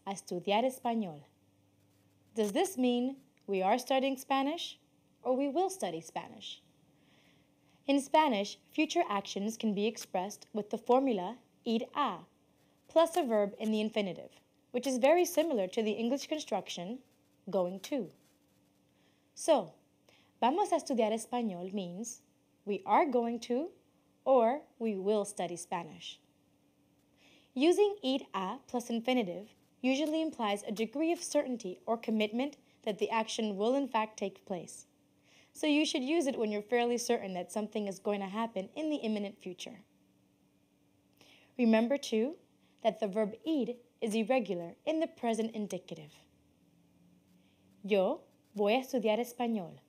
a estudiar español. Does this mean we are studying Spanish or we will study Spanish? In Spanish, future actions can be expressed with the formula ir a plus a verb in the infinitive, which is very similar to the English construction going to. So, vamos a estudiar español means we are going to or we will study Spanish. Using ir a plus infinitive usually implies a degree of certainty or commitment that the action will in fact take place. So you should use it when you're fairly certain that something is going to happen in the imminent future. Remember too that the verb ir is irregular in the present indicative. Yo voy a estudiar español.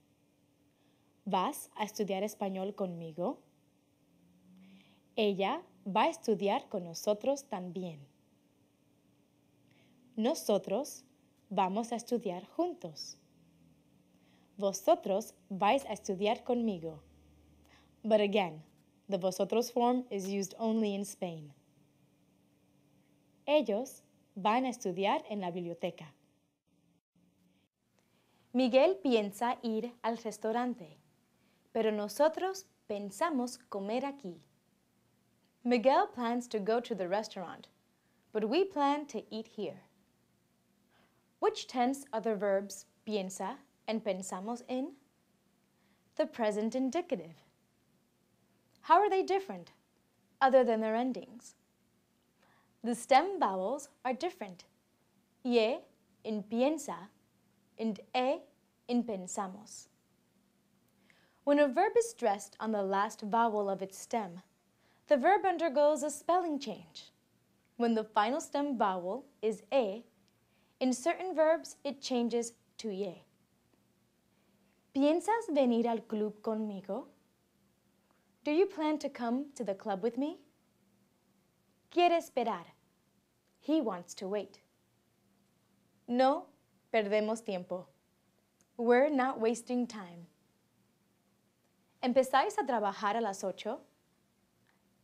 ¿Vas a estudiar español conmigo? Ella va a estudiar con nosotros también. Nosotros vamos a estudiar juntos. Vosotros vais a estudiar conmigo. But again, the vosotros form is used only in Spain. Ellos van a estudiar en la biblioteca. Miguel piensa ir al restaurante, pero nosotros pensamos comer aquí. Miguel plans to go to the restaurant, but we plan to eat here. Which tense are the verbs piensa and pensamos in? The present indicative. How are they different, other than their endings? The stem vowels are different. Ye in piensa and e in pensamos. When a verb is stressed on the last vowel of its stem, the verb undergoes a spelling change. When the final stem vowel is e, in certain verbs it changes to ye. ¿Piensas venir al club conmigo? Do you plan to come to the club with me? Quiere esperar. He wants to wait. No perdemos tiempo. We're not wasting time. ¿Empezáis a trabajar a las 8?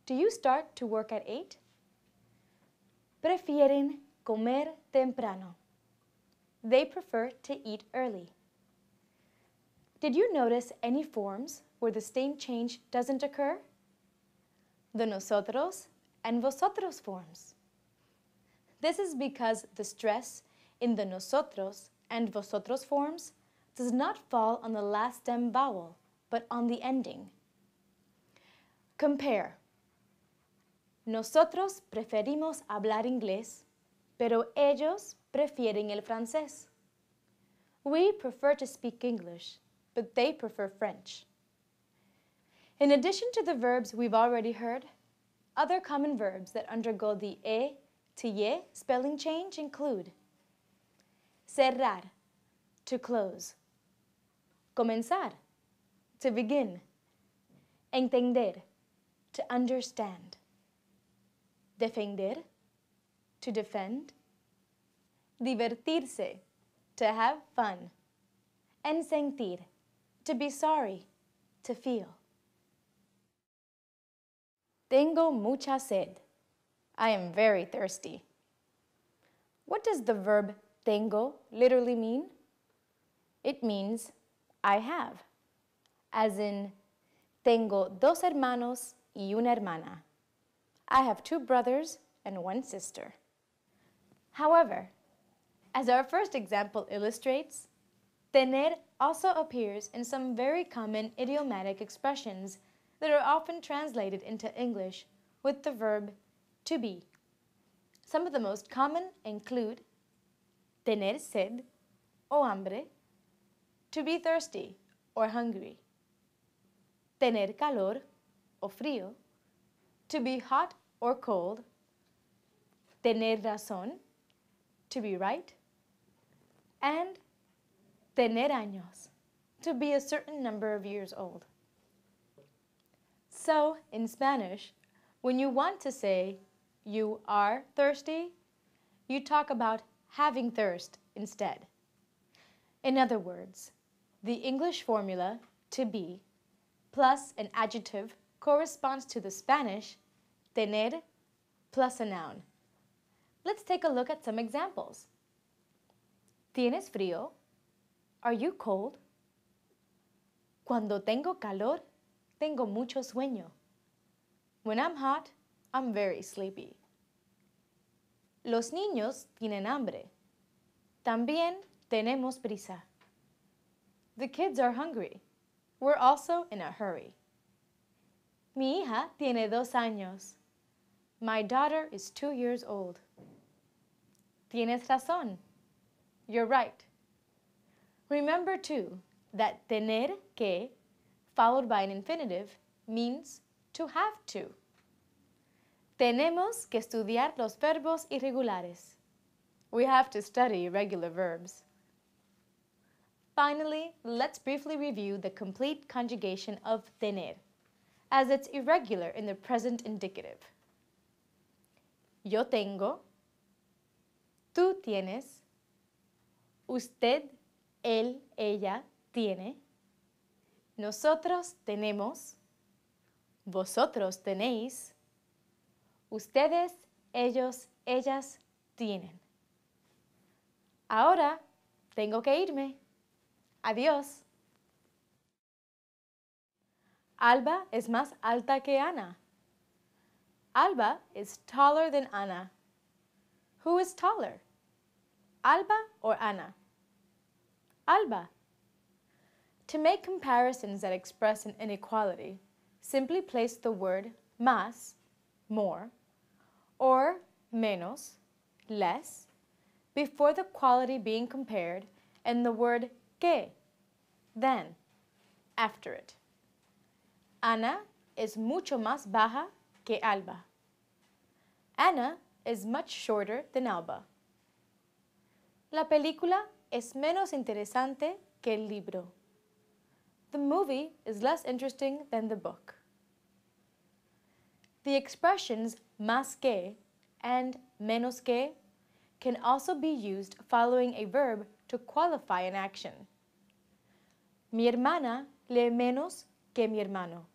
Do you start to work at 8? Prefieren comer temprano. They prefer to eat early. Did you notice any forms where the stem change doesn't occur? The nosotros and vosotros forms. This is because the stress in the nosotros and vosotros forms does not fall on the last stem vowel, but on the ending. Compare. Nosotros preferimos hablar inglés, pero ellos prefieren el francés. We prefer to speak English, but they prefer French. In addition to the verbs we've already heard, other common verbs that undergo the e to ye spelling change include cerrar, to close, comenzar, to begin, entender, to understand, defender, to defend, divertirse, to have fun, and sentir, to be sorry, to feel. Tengo mucha sed. I am very thirsty. What does the verb tengo literally mean? It means I have, as in tengo dos hermanos y una hermana. I have 2 brothers and 1 sister. However, as our first example illustrates, tener also appears in some very common idiomatic expressions that are often translated into English with the verb to be. Some of the most common include tener sed o hambre, to be thirsty or hungry, tener calor o frío, to be hot or cold, tener razón, to be right, and tener años, to be a certain number of years old. So, in Spanish, when you want to say you are thirsty, you talk about having thirst instead. In other words, the English formula to be plus an adjective corresponds to the Spanish tener plus a noun. Let's take a look at some examples. ¿Tienes frío? Are you cold? Cuando tengo calor, tengo mucho sueño. When I'm hot, I'm very sleepy. Los niños tienen hambre. También tenemos prisa. The kids are hungry. We're also in a hurry. Mi hija tiene 2 años. My daughter is 2 years old. Tienes razón. You're right. Remember too that tener que, followed by an infinitive, means to have to. Tenemos que estudiar los verbos irregulares. We have to study irregular verbs. Finally, let's briefly review the complete conjugation of tener, as it's irregular in the present indicative. Yo tengo, tú tienes, usted, él, ella, tiene, nosotros tenemos, vosotros tenéis, ustedes, ellos, ellas tienen. Ahora tengo que irme. Adiós. Alba es más alta que Ana. Alba is taller than Ana. Who is taller? Alba or Ana? Alba. To make comparisons that express an inequality, simply place the word más, more, or menos, less, before the quality being compared and the word que, then, after it. Ana is mucho más baja que Alba. Ana is much shorter than Alba. La película es menos interesante que el libro. The movie is less interesting than the book. The expressions más que and menos que can also be used following a verb to qualify an action. Mi hermana lee menos que mi hermano.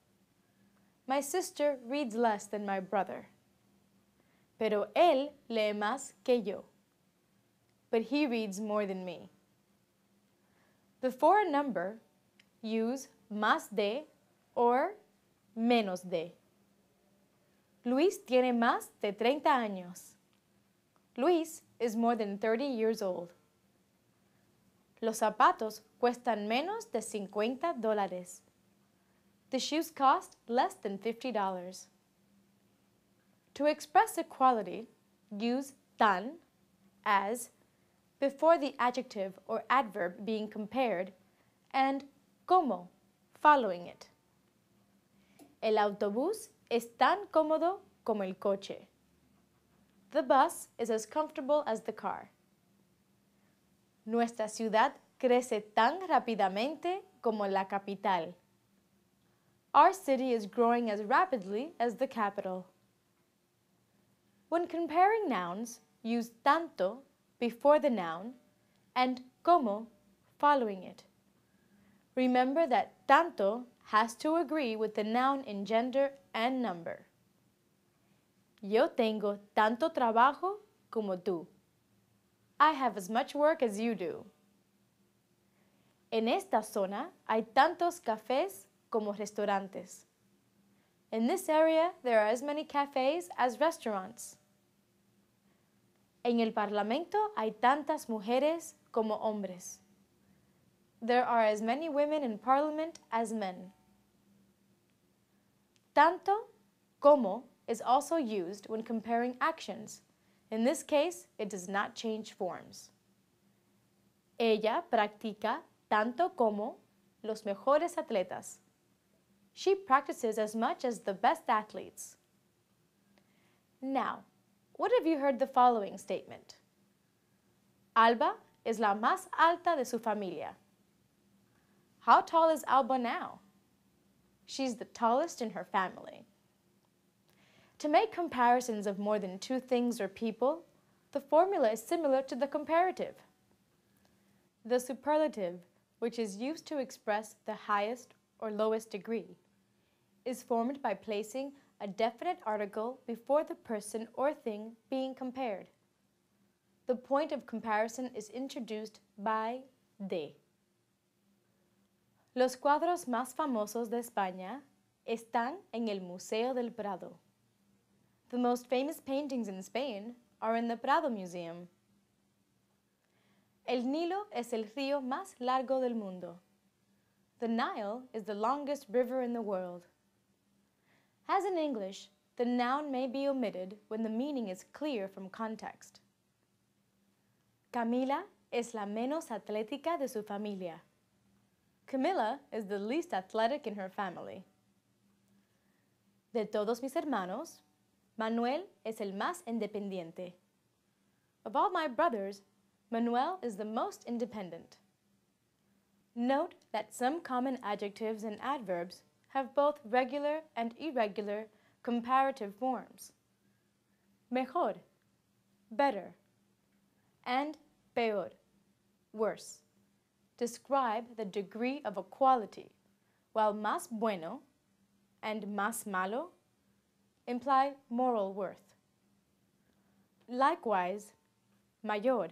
My sister reads less than my brother. Pero él lee más que yo. But he reads more than me. Before a number, use más de or menos de. Luis tiene más de 30 años. Luis is more than 30 years old. Los zapatos cuestan menos de $50. The shoes cost less than $50. To express equality, use tan as before the adjective or adverb being compared and como following it. El autobús es tan cómodo como el coche. The bus is as comfortable as the car. Nuestra ciudad crece tan rápidamente como la capital. Our city is growing as rapidly as the capital. When comparing nouns, use tanto before the noun and como following it. Remember that tanto has to agree with the noun in gender and number. Yo tengo tanto trabajo como tú. I have as much work as you do. En esta zona hay tantos cafés como restaurantes. In this area, there are as many cafes as restaurants. En el Parlamento hay tantas mujeres como hombres. There are as many women in Parliament as men. Tanto como is also used when comparing actions. In this case, it does not change forms. Ella practica tanto como los mejores atletas. She practices as much as the best athletes. Now, what have you heard the following statement? Alba es la más alta de su familia. How tall is Alba now? She's the tallest in her family. To make comparisons of more than 2 things or people, the formula is similar to the comparative. The superlative, which is used to express the highest or lowest degree, is formed by placing a definite article before the person or thing being compared. the point of comparison is introduced by de. Los cuadros más famosos de España están en el Museo del Prado. The most famous paintings in Spain are in the Prado Museum. El Nilo es el río más largo del mundo. The Nile is the longest river in the world. As in English, the noun may be omitted when the meaning is clear from context. Camila es la menos atlética de su familia. Camila is the least athletic in her family. De todos mis hermanos, Manuel es el más independiente. Of all my brothers, Manuel is the most independent. Note that some common adjectives and adverbs have both regular and irregular comparative forms. Mejor, better, and peor, worse, describe the degree of a quality, while más bueno and más malo imply moral worth. Likewise, mayor,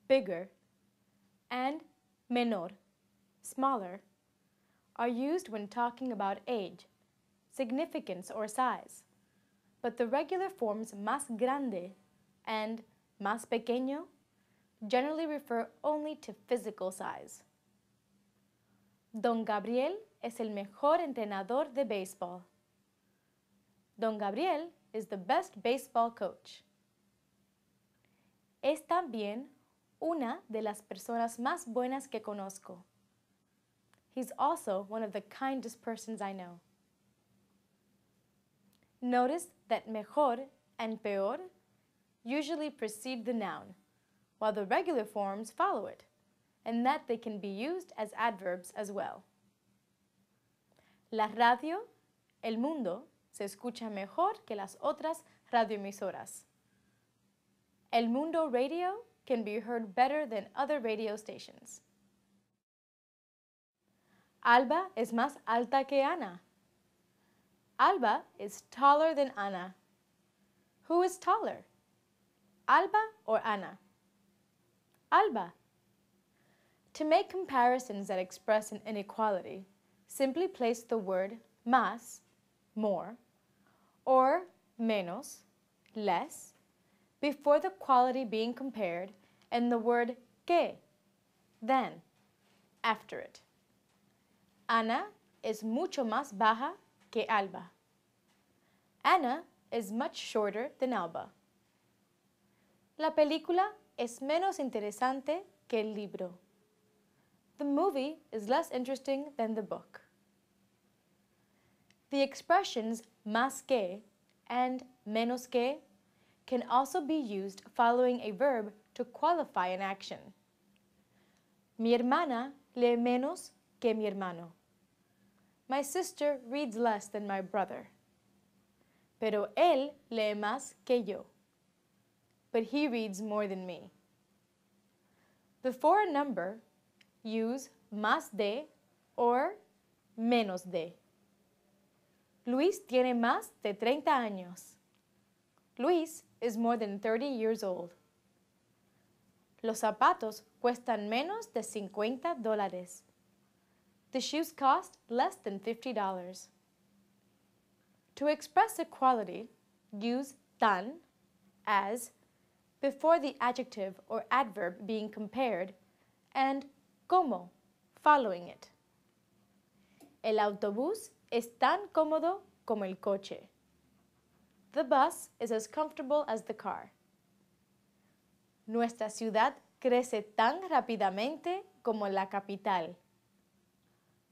bigger, and menor, smaller, are used when talking about age, significance, or size, but the regular forms más grande and más pequeño generally refer only to physical size. Don Gabriel es el mejor entrenador de béisbol. Don Gabriel is the best baseball coach. Es también una de las personas más buenas que conozco. He's also one of the kindest persons I know. Notice that mejor and peor usually precede the noun, while the regular forms follow it, and that they can be used as adverbs as well. La radio, El Mundo, se escucha mejor que las otras radioemisoras. El Mundo Radio can be heard better than other radio stations. Alba es más alta que Ana. Alba is taller than Ana. Who is taller? Alba or Ana? Alba. To make comparisons that express an inequality, simply place the word más, more, or menos, less, before the quality being compared and the word que, then, after it. Ana es mucho más baja que Alba. Ana is much shorter than Alba. La película es menos interesante que el libro. The movie is less interesting than the book. The expressions más que and menos que can also be used following a verb to qualify an action. Mi hermana lee menos que mi hermano. My sister reads less than my brother. Pero él lee más que yo. But he reads more than me. Before a number, use más de or menos de. Luis tiene más de 30 años. Luis is more than 30 years old. Los zapatos cuestan menos de $50. The shoes cost less than $50. To express equality, use tan as before the adjective or adverb being compared and como following it. El autobús es tan cómodo como el coche. The bus is as comfortable as the car. Nuestra ciudad crece tan rápidamente como la capital.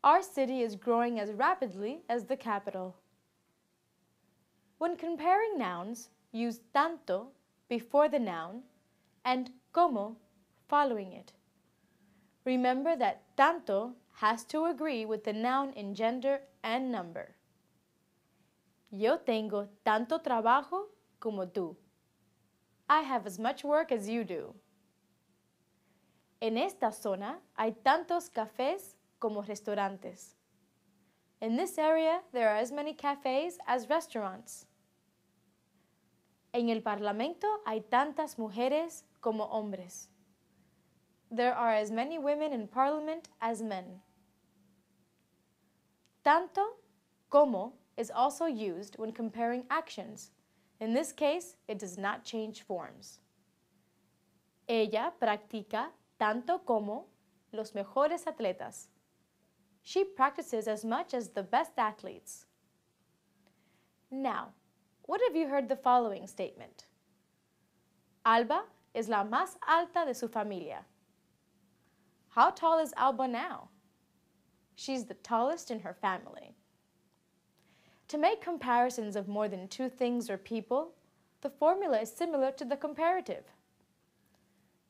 Our city is growing as rapidly as the capital. When comparing nouns, use tanto before the noun and como following it. Remember that tanto has to agree with the noun in gender and number. Yo tengo tanto trabajo como tú. I have as much work as you do. En esta zona hay tantos cafés como restaurantes. In this area, there are as many cafes as restaurants. En el Parlamento hay tantas mujeres como hombres. There are as many women in parliament as men. Tanto como is also used when comparing actions. In this case, it does not change forms. Ella practica tanto como los mejores atletas. She practices as much as the best athletes. Now, what have you heard the following statement? Alba es la más alta de su familia. How tall is Alba now? She's the tallest in her family. To make comparisons of more than two things or people, the formula is similar to the comparative.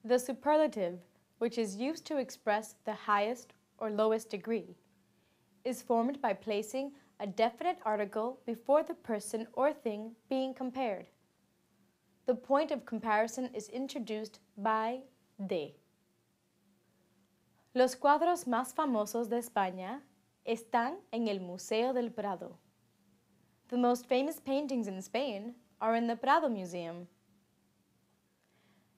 The superlative, which is used to express the highest or lowest degree, is formed by placing a definite article before the person or thing being compared. The point of comparison is introduced by de. Los cuadros más famosos de España están en el Museo del Prado. The most famous paintings in Spain are in the Prado Museum.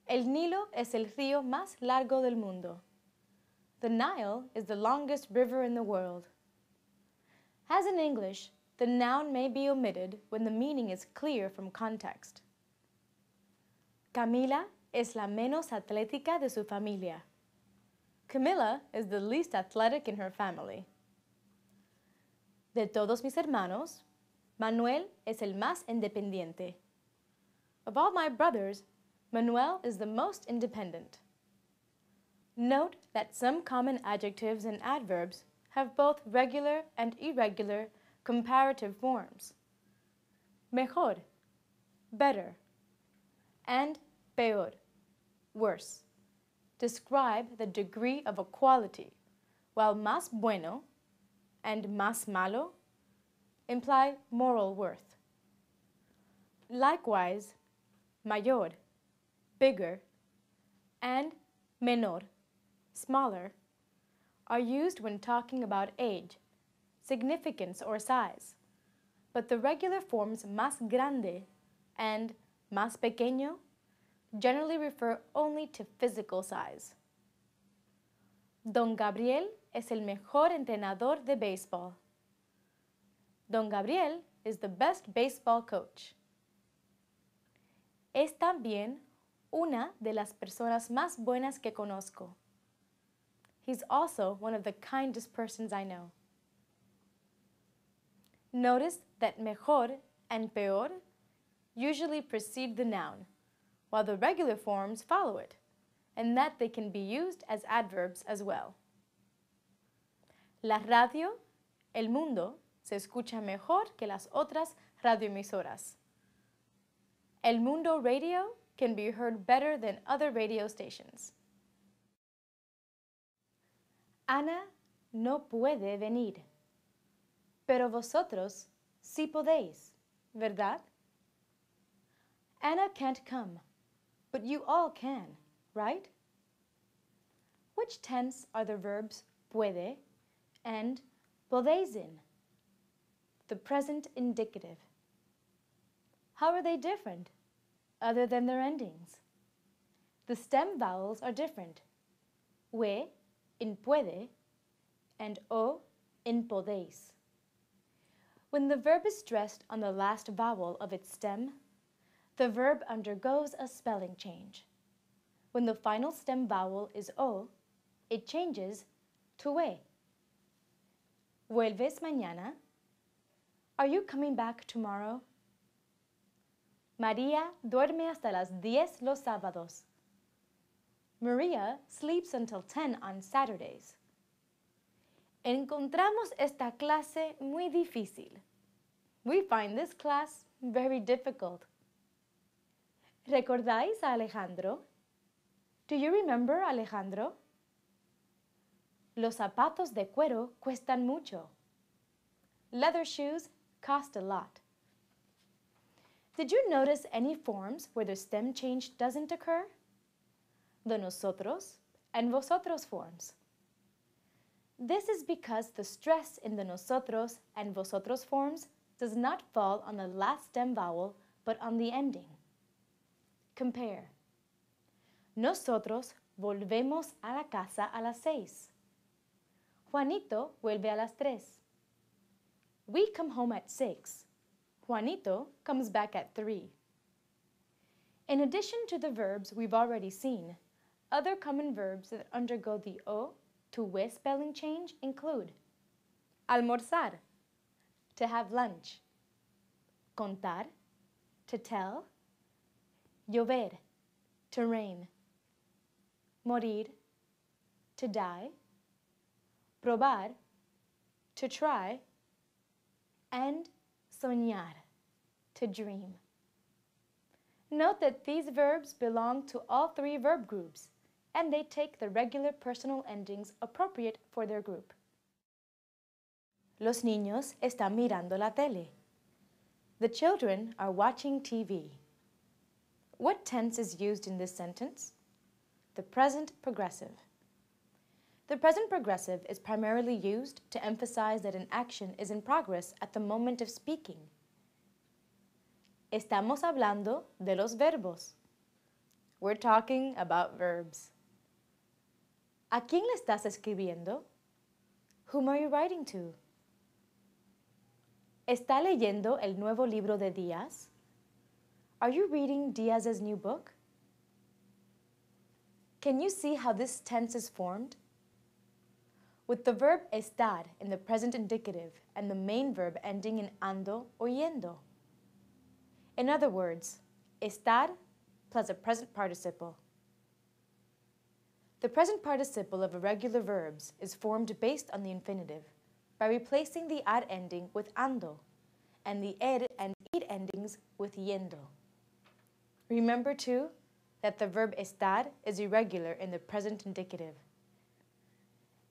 El Nilo es el río más largo del mundo. The Nile is the longest river in the world. As in English, the noun may be omitted when the meaning is clear from context. Camila es la menos atlética de su familia. Camila is the least athletic in her family. De todos mis hermanos, Manuel es el más independiente. Of all my brothers, Manuel is the most independent. Note that some common adjectives and adverbs have both regular and irregular comparative forms. Mejor, better, and peor, worse, describe the degree of a quality, while más bueno and más malo imply moral worth. Likewise, mayor, bigger, and menor, smaller, are used when talking about age, significance, or size, but the regular forms más grande and más pequeño generally refer only to physical size. Don Gabriel es el mejor entrenador de béisbol. Don Gabriel is the best baseball coach. Es también una de las personas más buenas que conozco. He's also one of the kindest persons I know. Notice that mejor and peor usually precede the noun, while the regular forms follow it, and that they can be used as adverbs as well. La radio, El Mundo, se escucha mejor que las otras radioemisoras. El Mundo Radio can be heard better than other radio stations. Ana no puede venir, pero vosotros sí podéis, ¿verdad? Anna can't come, but you all can, right? Which tense are the verbs puede and podéis in? The present indicative. How are they different, other than their endings? The stem vowels are different. We in puede and o in podéis. When the verb is stressed on the last vowel of its stem, the verb undergoes a spelling change. When the final stem vowel is o, it changes to we. ¿Vuelves mañana? Are you coming back tomorrow? María duerme hasta las 10 los sábados. Maria sleeps until 10 on Saturdays. Encontramos esta clase muy difícil. We find this class very difficult. ¿Recordáis a Alejandro? Do you remember Alejandro? Los zapatos de cuero cuestan mucho. Leather shoes cost a lot. Did you notice any forms where the stem change doesn't occur? The nosotros and vosotros forms. This is because the stress in the nosotros and vosotros forms does not fall on the last stem vowel but on the ending. Compare. Nosotros volvemos a la casa a las 6. Juanito vuelve a las 3. We come home at 6. Juanito comes back at 3. In addition to the verbs we've already seen, other common verbs that undergo the O to we spelling change include almorzar, to have lunch, contar, to tell, llover, to rain, morir, to die, probar, to try, and soñar, to dream. Note that these verbs belong to all three verb groups, and they take the regular personal endings appropriate for their group. Los niños están mirando la tele. The children are watching TV. What tense is used in this sentence? The present progressive. The present progressive is primarily used to emphasize that an action is in progress at the moment of speaking. Estamos hablando de los verbos. We're talking about verbs. ¿A quién le estás escribiendo? Whom are you writing to? ¿Está leyendo el nuevo libro de Díaz? Are you reading Diaz's new book? Can you see how this tense is formed? With the verb estar in the present indicative and the main verb ending in ando or yendo. In other words, estar plus a present participle. The present participle of irregular verbs is formed based on the infinitive by replacing the ad ending with ando and the ed and id endings with yendo. Remember too that the verb estar is irregular in the present indicative.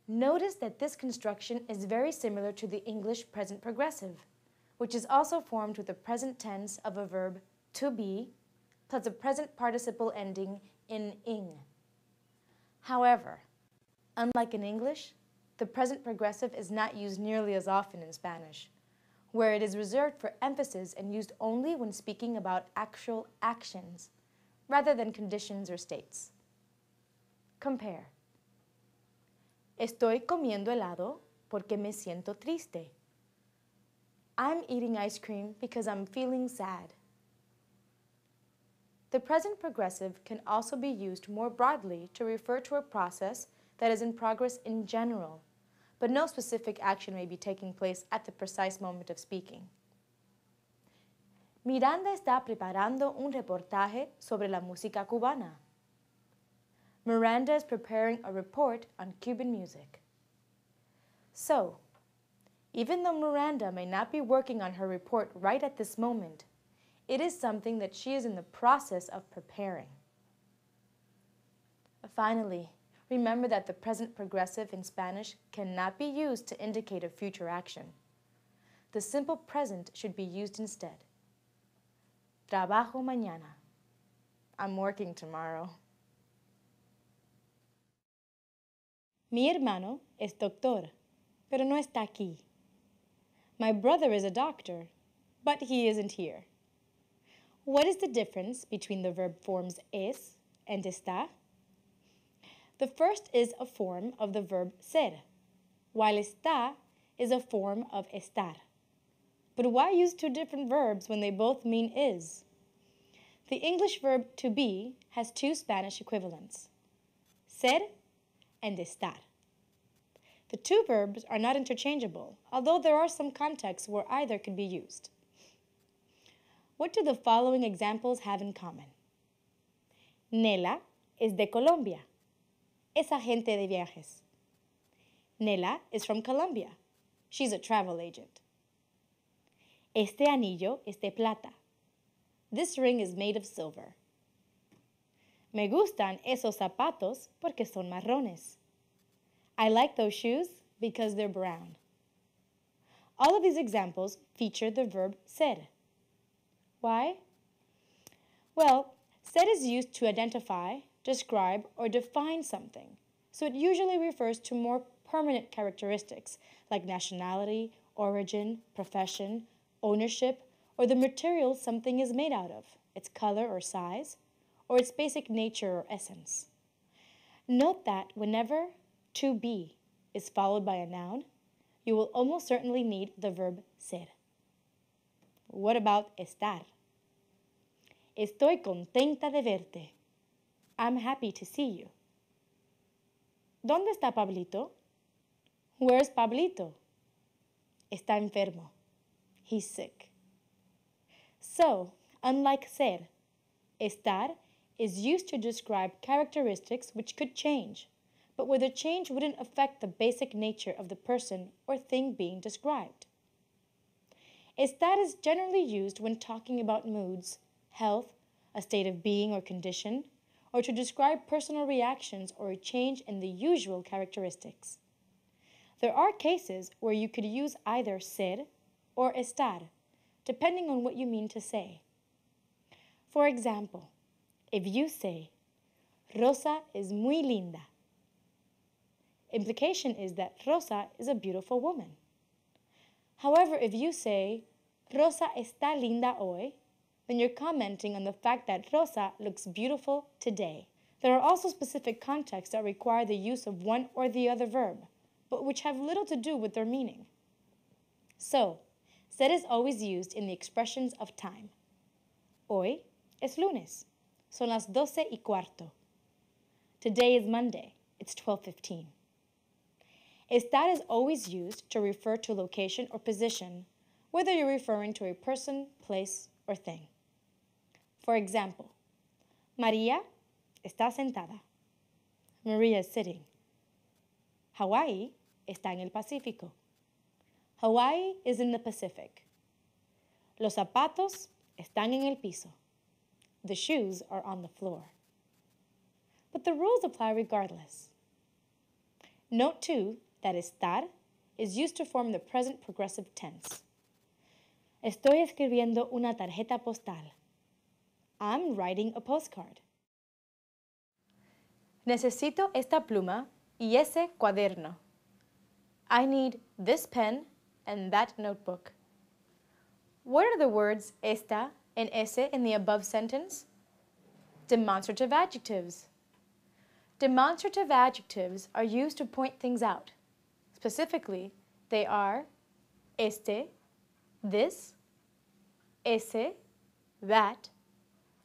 Notice that this construction is very similar to the English present progressive, which is also formed with the present tense of a verb to be plus a present participle ending in ing. However, unlike in English, the present progressive is not used nearly as often in Spanish, where it is reserved for emphasis and used only when speaking about actual actions, rather than conditions or states. Compare. Estoy comiendo helado porque me siento triste. I'm eating ice cream because I'm feeling sad. The present progressive can also be used more broadly to refer to a process that is in progress in general, but no specific action may be taking place at the precise moment of speaking. Miranda está preparando un reportaje sobre la música cubana. Miranda is preparing a report on Cuban music. So, even though Miranda may not be working on her report right at this moment, it is something that she is in the process of preparing. Finally, remember that the present progressive in Spanish cannot be used to indicate a future action. The simple present should be used instead. Trabajo mañana. I'm working tomorrow. Mi hermano es doctor, pero no está aquí. My brother is a doctor, but he isn't here. What is the difference between the verb forms es and está? The first is a form of the verb ser, while está is a form of estar. But why use two different verbs when they both mean is? The English verb to be has two Spanish equivalents, ser and estar. The two verbs are not interchangeable, although there are some contexts where either could be used. What do the following examples have in common? Nela es de Colombia. Es agente de viajes. Nela is from Colombia. She's a travel agent. Este anillo es de plata. This ring is made of silver. Me gustan esos zapatos porque son marrones. I like those shoes because they're brown. All of these examples feature the verb ser. Why? Well, ser is used to identify, describe, or define something, so it usually refers to more permanent characteristics like nationality, origin, profession, ownership, or the material something is made out of, its color or size, or its basic nature or essence. Note that whenever to be is followed by a noun, you will almost certainly need the verb ser. What about estar? Estoy contenta de verte. I'm happy to see you. ¿Dónde está Pablito? Where's Pablito? Está enfermo. He's sick. So, unlike ser, estar is used to describe characteristics which could change, but where the change wouldn't affect the basic nature of the person or thing being described. Estar is generally used when talking about moods, health, a state of being or condition, or to describe personal reactions or a change in the usual characteristics. There are cases where you could use either ser or estar, depending on what you mean to say. For example, if you say, Rosa es muy linda, implication is that Rosa is a beautiful woman. However, if you say, Rosa está linda hoy, then you're commenting on the fact that Rosa looks beautiful today. There are also specific contexts that require the use of one or the other verb, but which have little to do with their meaning. So, ser is always used in the expressions of time. Hoy es lunes. Son las 12:15. Today is Monday. It's 12:15. Estar is always used to refer to location or position, whether you're referring to a person, place, or thing. For example, María está sentada. Maria is sitting. Hawaii está en el Pacífico. Hawaii is in the Pacific. Los zapatos están en el piso. The shoes are on the floor. But the rules apply regardless. Note too that estar is used to form the present progressive tense. Estoy escribiendo una tarjeta postal. I'm writing a postcard. Necesito esta pluma y ese cuaderno. I need this pen and that notebook. What are the words esta and ese in the above sentence? Demonstrative adjectives. Demonstrative adjectives are used to point things out. Specifically, they are este, this, ese, that,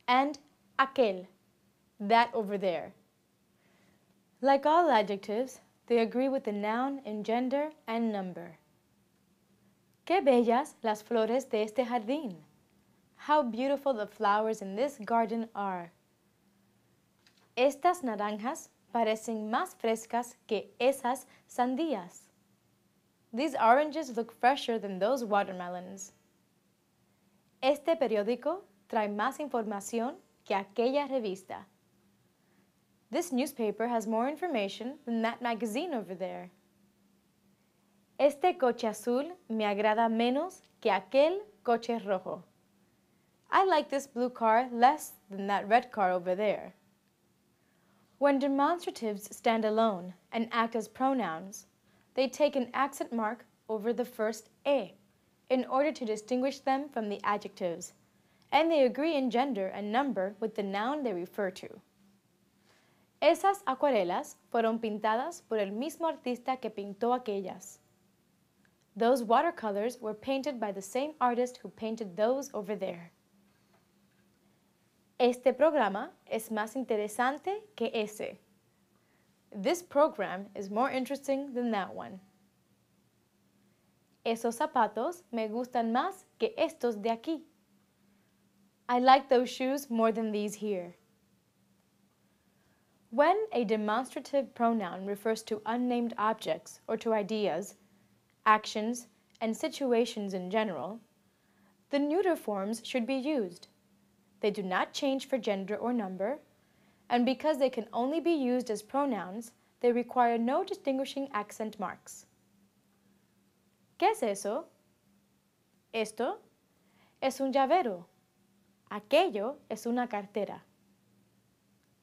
and aquel, that over there. Like all adjectives, they agree with the noun in gender and number. Qué bellas las flores de este jardín. How beautiful the flowers in this garden are. Estas naranjas parecen más frescas que esas sandías. These oranges look fresher than those watermelons. Este periódico trae más información que aquella revista. This newspaper has more information than that magazine over there. Este coche azul me agrada menos que aquel coche rojo. I like this blue car less than that red car over there. When demonstratives stand alone and act as pronouns, they take an accent mark over the first e in order to distinguish them from the adjectives, and they agree in gender and number with the noun they refer to. Esas acuarelas fueron pintadas por el mismo artista que pintó aquellas. Those watercolors were painted by the same artist who painted those over there. Este programa es más interesante que ese. This program is more interesting than that one. Esos zapatos me gustan más que estos de aquí. I like those shoes more than these here. When a demonstrative pronoun refers to unnamed objects or to ideas, actions, and situations in general, the neuter forms should be used. They do not change for gender or number, and because they can only be used as pronouns, they require no distinguishing accent marks. ¿Qué es eso? Esto es un llavero. Aquello es una cartera.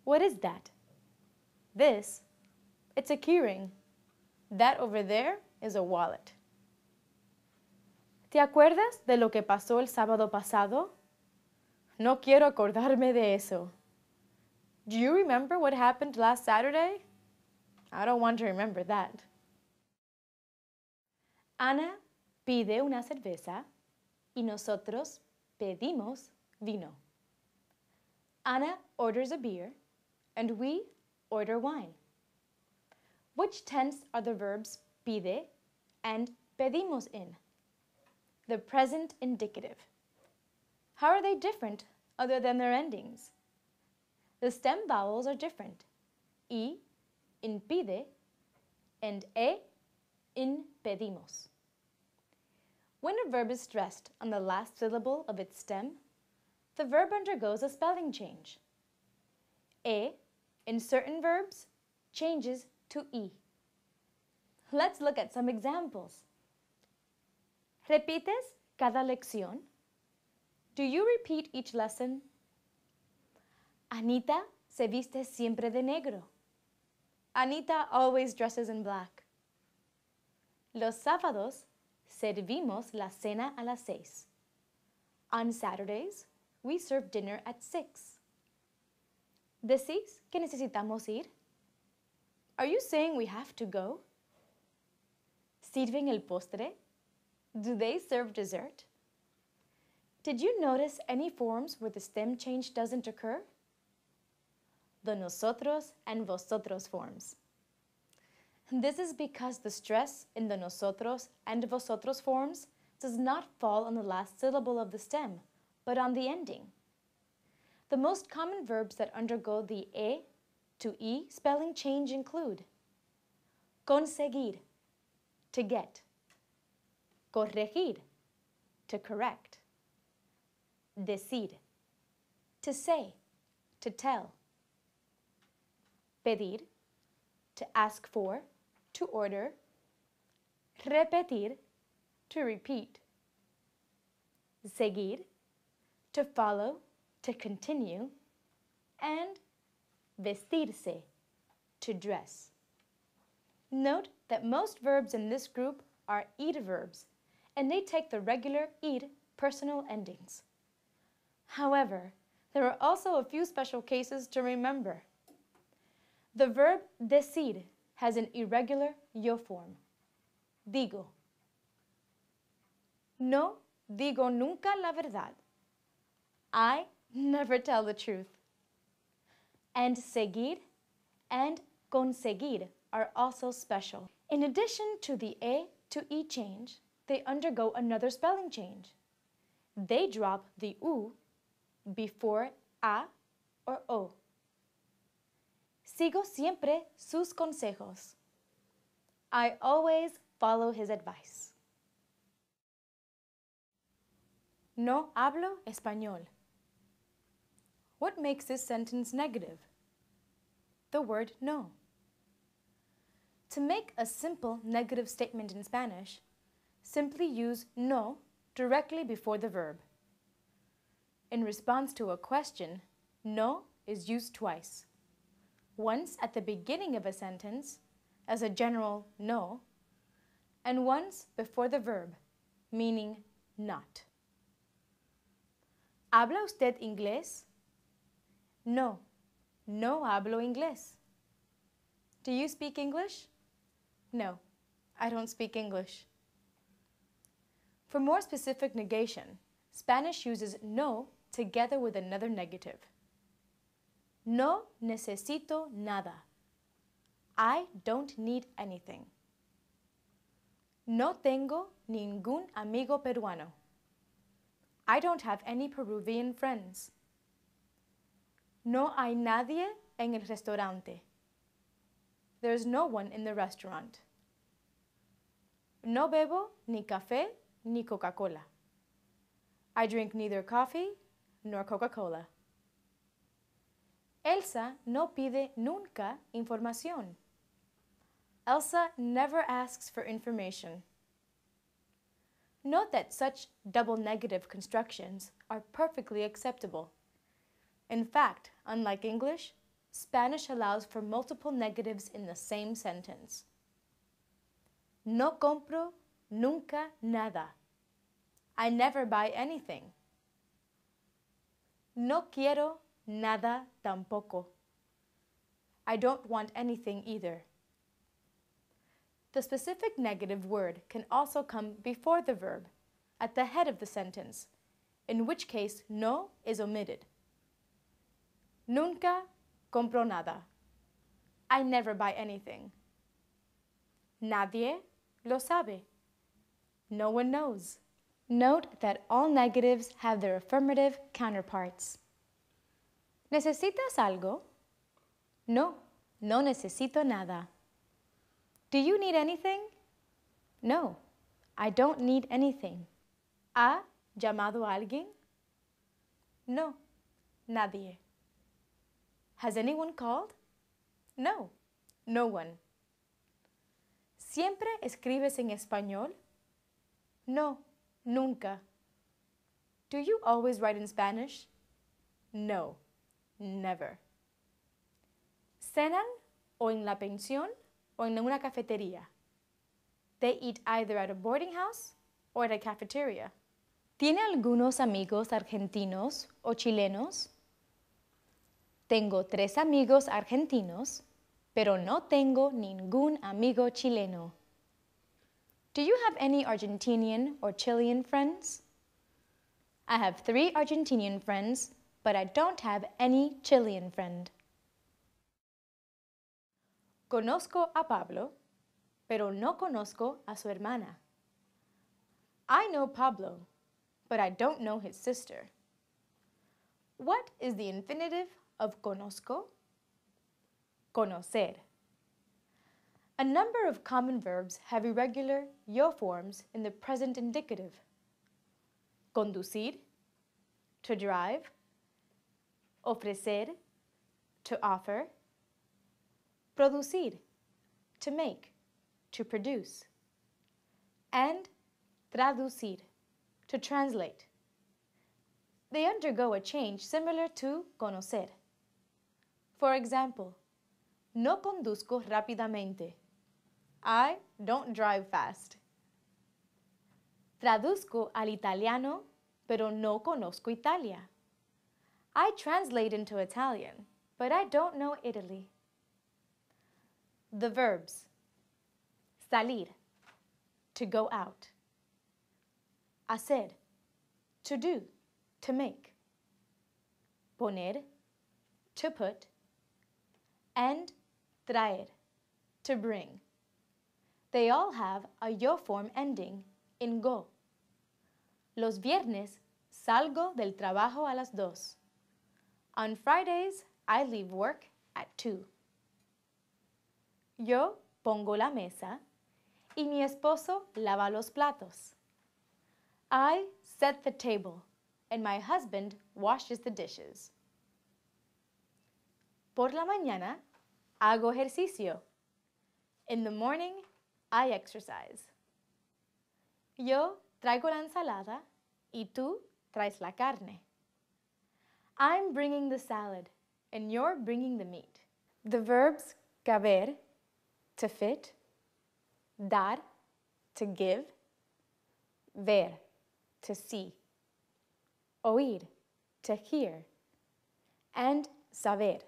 What is that? This, it's a keyring. That over there is a wallet. ¿Te acuerdas de lo que pasó el sábado pasado? No quiero acordarme de eso. Do you remember what happened last Saturday? I don't want to remember that. Ana pide una cerveza y nosotros pedimos vino. Ana orders a beer and we order wine. Which tense are the verbs pide and pedimos in? The present indicative. How are they different other than their endings? The stem vowels are different. I in pide and e in pedimos. When a verb is stressed on the last syllable of its stem, the verb undergoes a spelling change. E in certain verbs changes to I. Let's look at some examples. ¿Repites cada lección? Do you repeat each lesson? Anita se viste siempre de negro. Anita always dresses in black. Los sábados servimos la cena a las 6. On Saturdays, we serve dinner at 6. ¿Decís que necesitamos ir? Are you saying we have to go? ¿Sirven el postre? Do they serve dessert? Did you notice any forms where the stem change doesn't occur? The nosotros and vosotros forms. This is because the stress in the nosotros and vosotros forms does not fall on the last syllable of the stem, but on the ending. The most common verbs that undergo the e to I spelling change include conseguir, to get, corregir, to correct, decir, to say, to tell, pedir, to ask for, to order, repetir, to repeat, seguir, to follow, to continue, and vestirse, to dress. Note that most verbs in this group are id verbs, and they take the regular id personal endings. However, there are also a few special cases to remember. The verb decir has an irregular yo form. Digo. No digo nunca la verdad. I never tell the truth. And seguir and conseguir are also special. In addition to the e to I change, they undergo another spelling change. They drop the u before a or o. Sigo siempre sus consejos. I always follow his advice. No hablo español. What makes this sentence negative? The word no. To make a simple negative statement in Spanish, simply use no directly before the verb. In response to a question, no is used twice. Once at the beginning of a sentence, as a general no, and once before the verb, meaning not. ¿Habla usted inglés? No, no hablo inglés. Do you speak English? No, I don't speak English. For more specific negation, Spanish uses no together with another negative. No necesito nada. I don't need anything. No tengo ningún amigo peruano. I don't have any Peruvian friends. No hay nadie en el restaurante. There's no one in the restaurant. No bebo ni café ni Coca-Cola. I drink neither coffee nor Coca-Cola. Elsa no pide nunca información. Elsa never asks for information. Note that such double negative constructions are perfectly acceptable. In fact, unlike English, Spanish allows for multiple negatives in the same sentence. No compro nunca nada. I never buy anything. No quiero nada tampoco. I don't want anything either. The specific negative word can also come before the verb, at the head of the sentence, in which case no is omitted. Nunca compro nada. I never buy anything. Nadie lo sabe. No one knows. Note that all negatives have their affirmative counterparts. ¿Necesitas algo? No, no necesito nada. Do you need anything? No, I don't need anything. ¿Ha llamado a alguien? No, nadie. Has anyone called? No, no one. ¿Siempre escribes en español? No, nunca. Do you always write in Spanish? No, never. ¿Cenan o en la pensión o en una cafetería? They eat either at a boarding house or at a cafeteria. ¿Tiene algunos amigos argentinos o chilenos? Tengo 3 amigos argentinos, pero no tengo ningún amigo chileno. Do you have any Argentinian or Chilean friends? I have 3 Argentinian friends, but I don't have any Chilean friend. Conozco a Pablo, pero no conozco a su hermana. I know Pablo, but I don't know his sister. What is the infinitive of conozco? Conocer. A number of common verbs have irregular yo forms in the present indicative. Conducir, to drive. Ofrecer, to offer. Producir, to make, to produce. And traducir, to translate. They undergo a change similar to conocer. For example, no conduzco rápidamente. I don't drive fast. Traduzco al italiano, pero no conozco Italia. I translate into Italian, but I don't know Italy. The verbs. Salir, to go out. Hacer, to do, to make. Poner, to put. And traer, to bring. They all have a yo form ending in go. Los viernes salgo del trabajo a las 2. On Fridays, I leave work at 2. Yo pongo la mesa y mi esposo lava los platos. I set the table and my husband washes the dishes. Por la mañana, hago ejercicio. In the morning, I exercise. Yo traigo la ensalada y tú traes la carne. I'm bringing the salad and you're bringing the meat. The verbs caber, to fit, dar, to give, ver, to see, oír, to hear, and saber,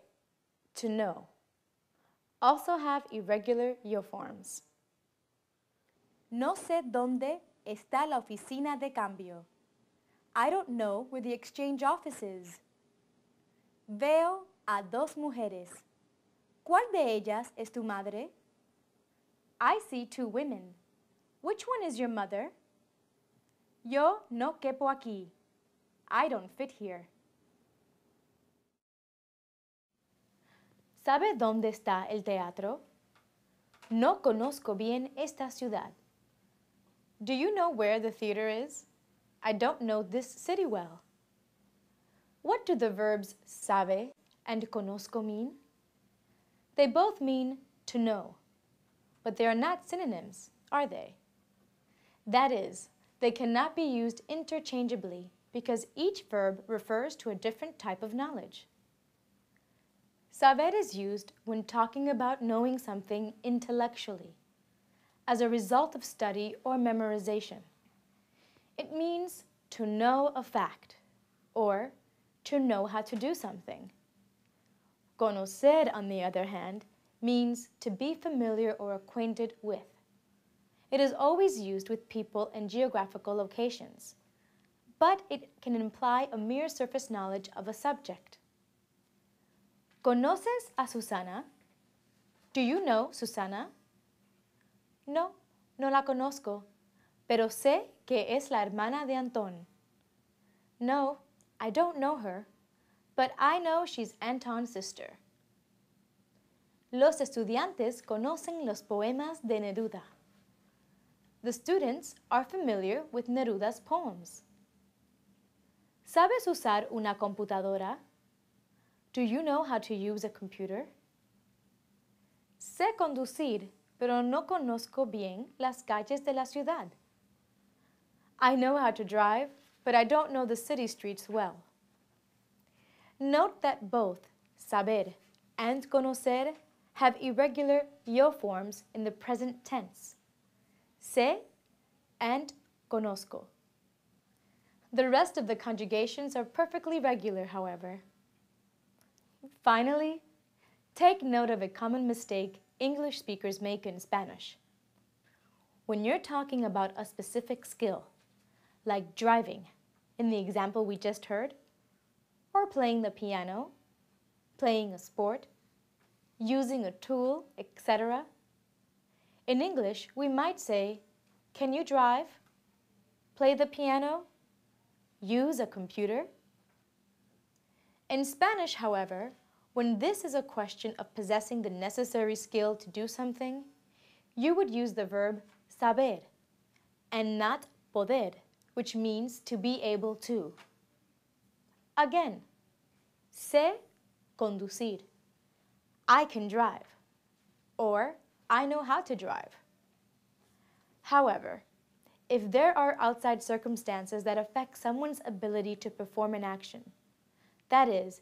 to know, also have irregular yo forms. No sé dónde está la oficina de cambio. I don't know where the exchange office is. Veo a 2 mujeres. ¿Cuál de ellas es tu madre? I see 2 women. Which one is your mother? Yo no quepo aquí. I don't fit here. ¿Sabe dónde está el teatro? No conozco bien esta ciudad. Do you know where the theater is? I don't know this city well. What do the verbs sabe and conozco mean? They both mean to know, but they are not synonyms, are they? That is, they cannot be used interchangeably because each verb refers to a different type of knowledge. Saber is used when talking about knowing something intellectually, as a result of study or memorization. It means to know a fact, or to know how to do something. Conocer, on the other hand, means to be familiar or acquainted with. It is always used with people and geographical locations, but it can imply a mere surface knowledge of a subject. ¿Conoces a Susana? Do you know Susana? No, no la conozco, pero sé que es la hermana de Antón. No, I don't know her, but I know she's Anton's sister. Los estudiantes conocen los poemas de Neruda. The students are familiar with Neruda's poems. ¿Sabes usar una computadora? Do you know how to use a computer? Sé conducir, pero no conozco bien las calles de la ciudad. I know how to drive, but I don't know the city streets well. Note that both saber and conocer have irregular yo forms in the present tense. Sé and conozco. The rest of the conjugations are perfectly regular, however. Finally, take note of a common mistake English speakers make in Spanish. When you're talking about a specific skill, like driving, in the example we just heard, or playing the piano, playing a sport, using a tool, etc. In English, we might say, can you drive? Play the piano? Use a computer? In Spanish, however, when this is a question of possessing the necessary skill to do something, you would use the verb saber and not poder, which means to be able to. Again, sé conducir. I can drive. Or, I know how to drive. However, if there are outside circumstances that affect someone's ability to perform an action, that is,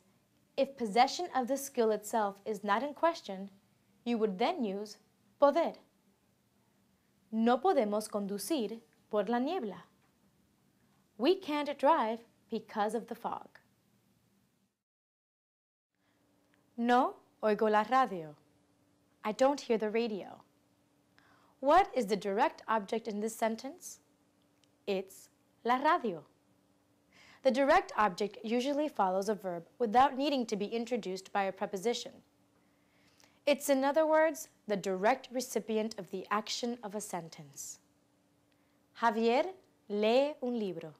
if possession of the skill itself is not in question, you would then use poder. No podemos conducir por la niebla. We can't drive because of the fog. No oigo la radio. I don't hear the radio. What is the direct object in this sentence? It's la radio. The direct object usually follows a verb without needing to be introduced by a preposition. It's, in other words, the direct recipient of the action of a sentence. Javier lee un libro.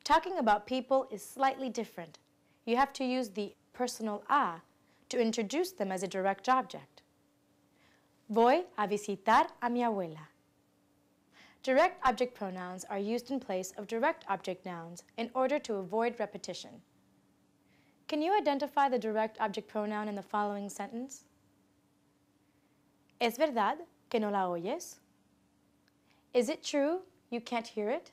Talking about people is slightly different. You have to use the personal a to introduce them as a direct object. Voy a visitar a mi abuela. Direct object pronouns are used in place of direct object nouns in order to avoid repetition. Can you identify the direct object pronoun in the following sentence? ¿Es verdad que no la oyes? Is it true you can't hear it?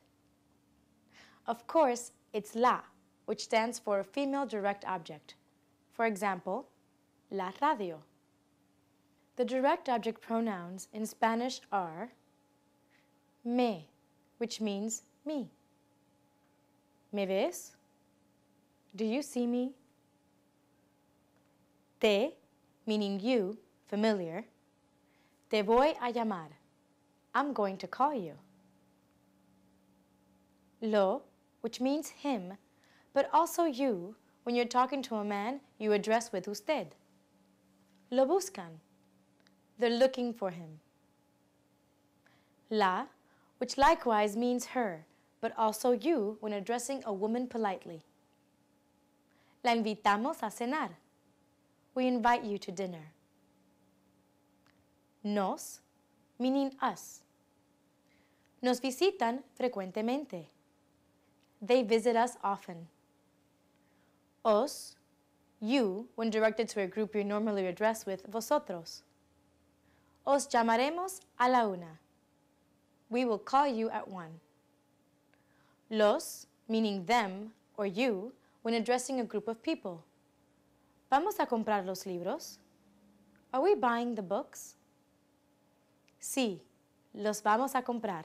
Of course, it's la, which stands for a female direct object. For example, la radio. The direct object pronouns in Spanish are me, which means me. ¿Me ves? Do you see me? Te, meaning you, familiar. Te voy a llamar. I'm going to call you. Lo, which means him, but also you. When you're talking to a man, you address with usted. Lo buscan. They're looking for him. La, which likewise means her, but also you when addressing a woman politely. La invitamos a cenar. We invite you to dinner. Nos, meaning us. Nos visitan frecuentemente. They visit us often. Os, you, when directed to a group you normally address with vosotros. Os llamaremos a la una. We will call you at 1. Los, meaning them or you, when addressing a group of people. ¿Vamos a comprar los libros? Are we buying the books? Sí, los vamos a comprar.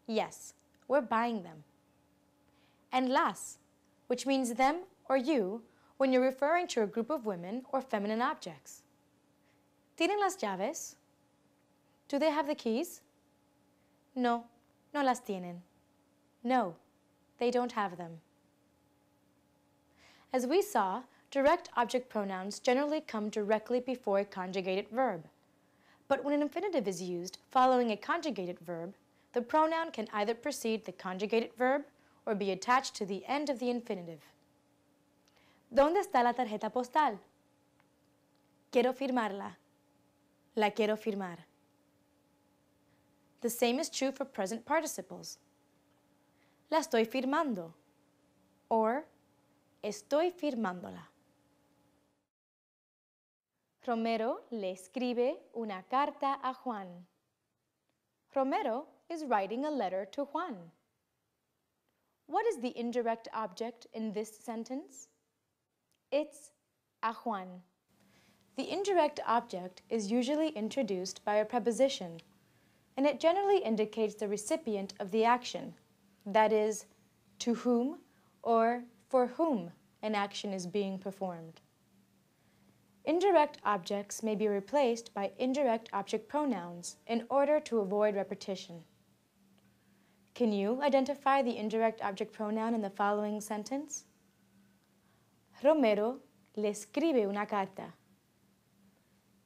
Yes, we're buying them. And las, which means them or you, when you're referring to a group of women or feminine objects. ¿Tienen las llaves? Do they have the keys? No, no las tienen. No, they don't have them. As we saw, direct object pronouns generally come directly before a conjugated verb. But when an infinitive is used following a conjugated verb, the pronoun can either precede the conjugated verb or be attached to the end of the infinitive. ¿Dónde está la tarjeta postal? Quiero firmarla. La quiero firmar. The same is true for present participles. La estoy firmando, or estoy firmándola. Romero le escribe una carta a Juan. Romero is writing a letter to Juan. What is the indirect object in this sentence? It's a Juan. The indirect object is usually introduced by a preposition, and it generally indicates the recipient of the action, that is, to whom or for whom an action is being performed. Indirect objects may be replaced by indirect object pronouns in order to avoid repetition. Can you identify the indirect object pronoun in the following sentence? Romero le escribe una carta.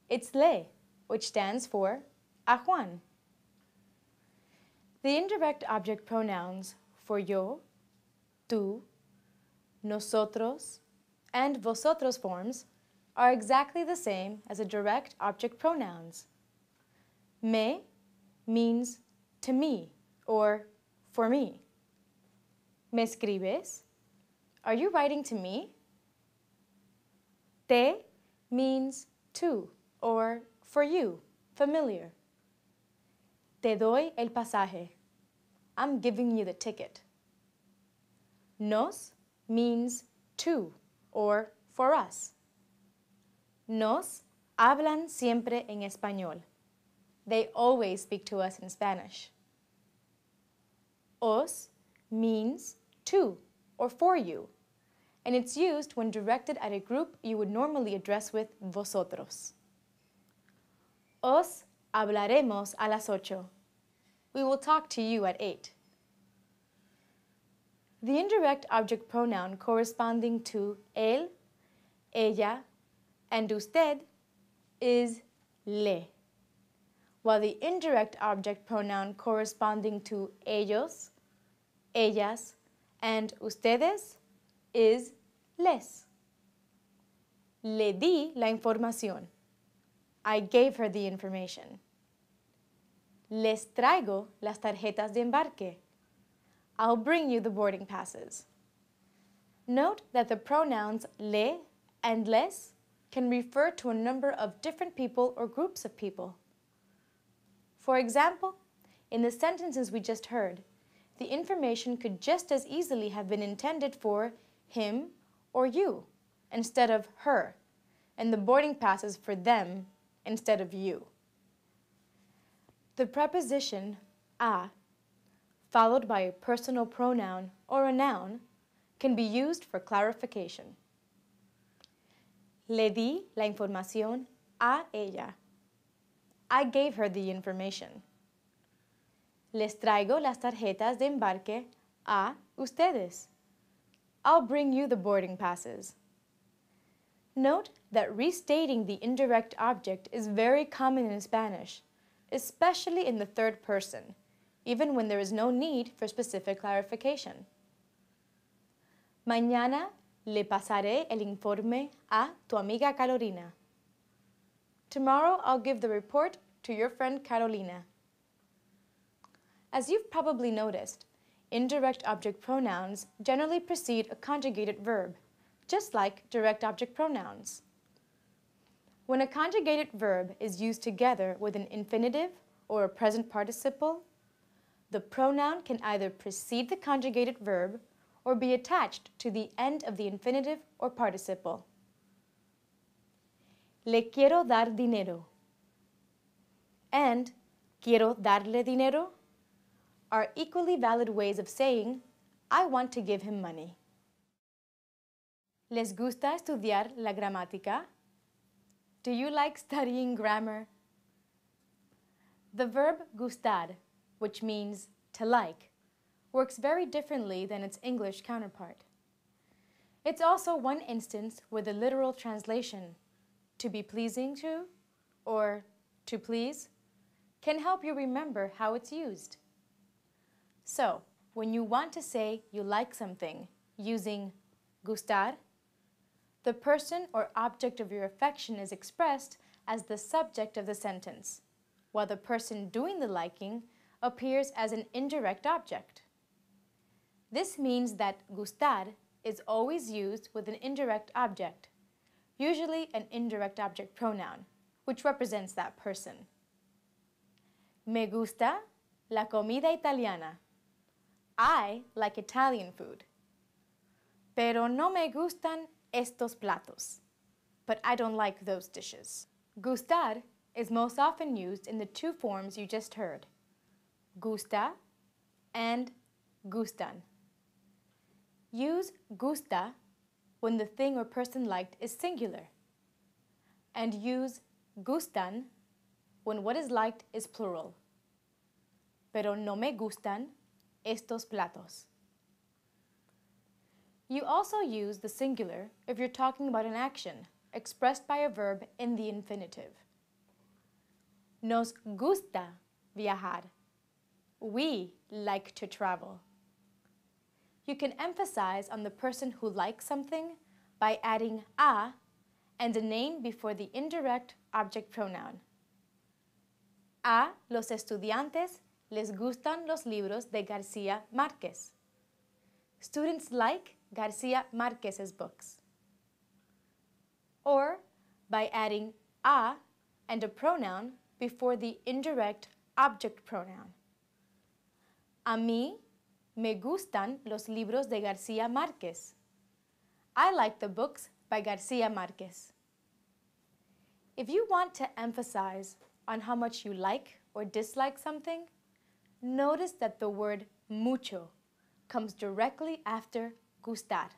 It's le, which stands for a Juan. The indirect object pronouns for yo, tú, nosotros, and vosotros forms are exactly the same as the direct object pronouns. Me means to me or for me. ¿Me escribes? Are you writing to me? Te means to or for you, familiar. Te doy el pasaje. I'm giving you the ticket. Nos means to or for us. Nos hablan siempre en español. They always speak to us in Spanish. Os means to or for you, and it's used when directed at a group you would normally address with vosotros. Os hablaremos a las 8. We will talk to you at 8. The indirect object pronoun corresponding to él, ella, and usted is le, while the indirect object pronoun corresponding to ellos, ellas, and ustedes is les. Le di la información. I gave her the information. Les traigo las tarjetas de embarque. I'll bring you the boarding passes. Note that the pronouns le and les can refer to a number of different people or groups of people. For example, in the sentences we just heard, the information could just as easily have been intended for him or you instead of her, and the boarding passes for them instead of you. The preposition a, followed by a personal pronoun or a noun, can be used for clarification. Le di la información a ella. I gave her the information. Les traigo las tarjetas de embarque a ustedes. I'll bring you the boarding passes. Note that restating the indirect object is very common in Spanish, especially in the third person, even when there is no need for specific clarification. Mañana le pasaré el informe a tu amiga Carolina. Tomorrow I'll give the report to your friend Carolina. As you've probably noticed, indirect object pronouns generally precede a conjugated verb, just like direct object pronouns. When a conjugated verb is used together with an infinitive or a present participle, the pronoun can either precede the conjugated verb or be attached to the end of the infinitive or participle. Le quiero dar dinero and quiero darle dinero are equally valid ways of saying, I want to give him money. ¿Les gusta estudiar la gramática? Do you like studying grammar? The verb gustar, which means to like, works very differently than its English counterpart. It's also one instance where the literal translation, to be pleasing to, or to please, can help you remember how it's used. So, when you want to say you like something using gustar, the person or object of your affection is expressed as the subject of the sentence, while the person doing the liking appears as an indirect object. This means that gustar is always used with an indirect object, usually an indirect object pronoun, which represents that person. Me gusta la comida italiana. I like Italian food. Pero no me gustan estos platos. But I don't like those dishes. Gustar is most often used in the two forms you just heard, gusta and gustan. Use gusta when the thing or person liked is singular, and use gustan when what is liked is plural. Pero no me gustan estos platos. You also use the singular if you're talking about an action expressed by a verb in the infinitive. Nos gusta viajar. We like to travel. You can emphasize on the person who likes something by adding a and a name before the indirect object pronoun. A los estudiantes les gustan los libros de García Márquez. Students like García Márquez's books. Or by adding a and a pronoun before the indirect object pronoun. A mí me gustan los libros de García Márquez. I like the books by García Márquez. If you want to emphasize on how much you like or dislike something, notice that the word mucho comes directly after gustar.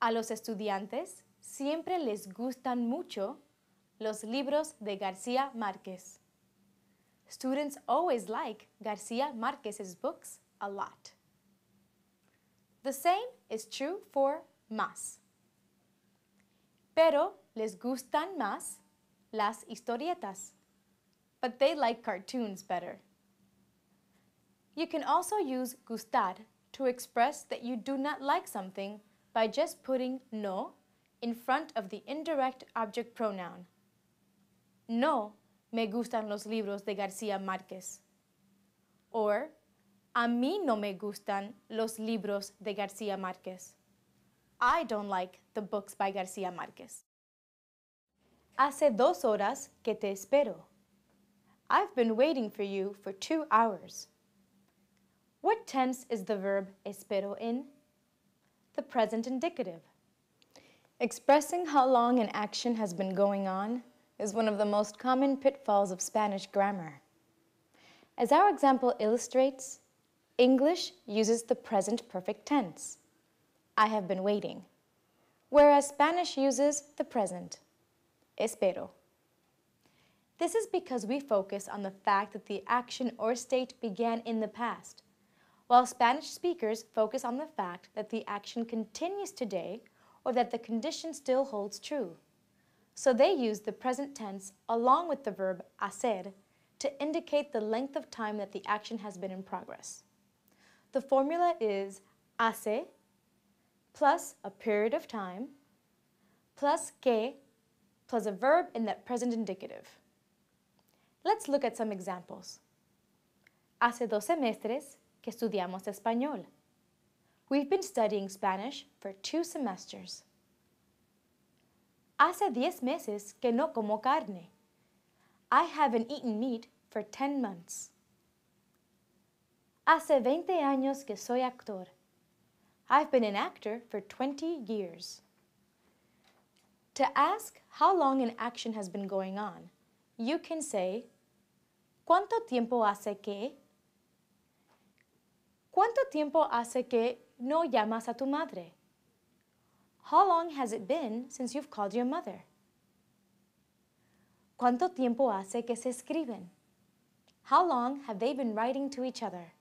A los estudiantes siempre les gustan mucho los libros de García Márquez. Students always like García Márquez's books a lot. The same is true for más. Pero les gustan más las historietas, but they like cartoons better. You can also use gustar to express that you do not like something by just putting no in front of the indirect object pronoun. No me gustan los libros de García Márquez. Or, a mí no me gustan los libros de García Márquez. I don't like the books by García Márquez. Hace 2 horas que te espero. I've been waiting for you for 2 hours. What tense is the verb espero in? The present indicative. Expressing how long an action has been going on is one of the most common pitfalls of Spanish grammar. As our example illustrates, English uses the present perfect tense, I have been waiting, whereas Spanish uses the present, espero. This is because we focus on the fact that the action or state began in the past, while Spanish speakers focus on the fact that the action continues today or that the condition still holds true. So they use the present tense along with the verb hacer to indicate the length of time that the action has been in progress. The formula is hace plus a period of time plus que plus a verb in that present indicative. Let's look at some examples. Hace 2 semestres que estudiamos español. We've been studying Spanish for 2 semesters. Hace 10 meses que no como carne. I haven't eaten meat for 10 months. Hace 20 años que soy actor. I've been an actor for 20 years. To ask how long an action has been going on, you can say, ¿Cuánto tiempo hace que? ¿Cuánto tiempo hace que no llamas a tu madre? How long has it been since you've called your mother? ¿Cuánto tiempo hace que se escriben? How long have they been writing to each other?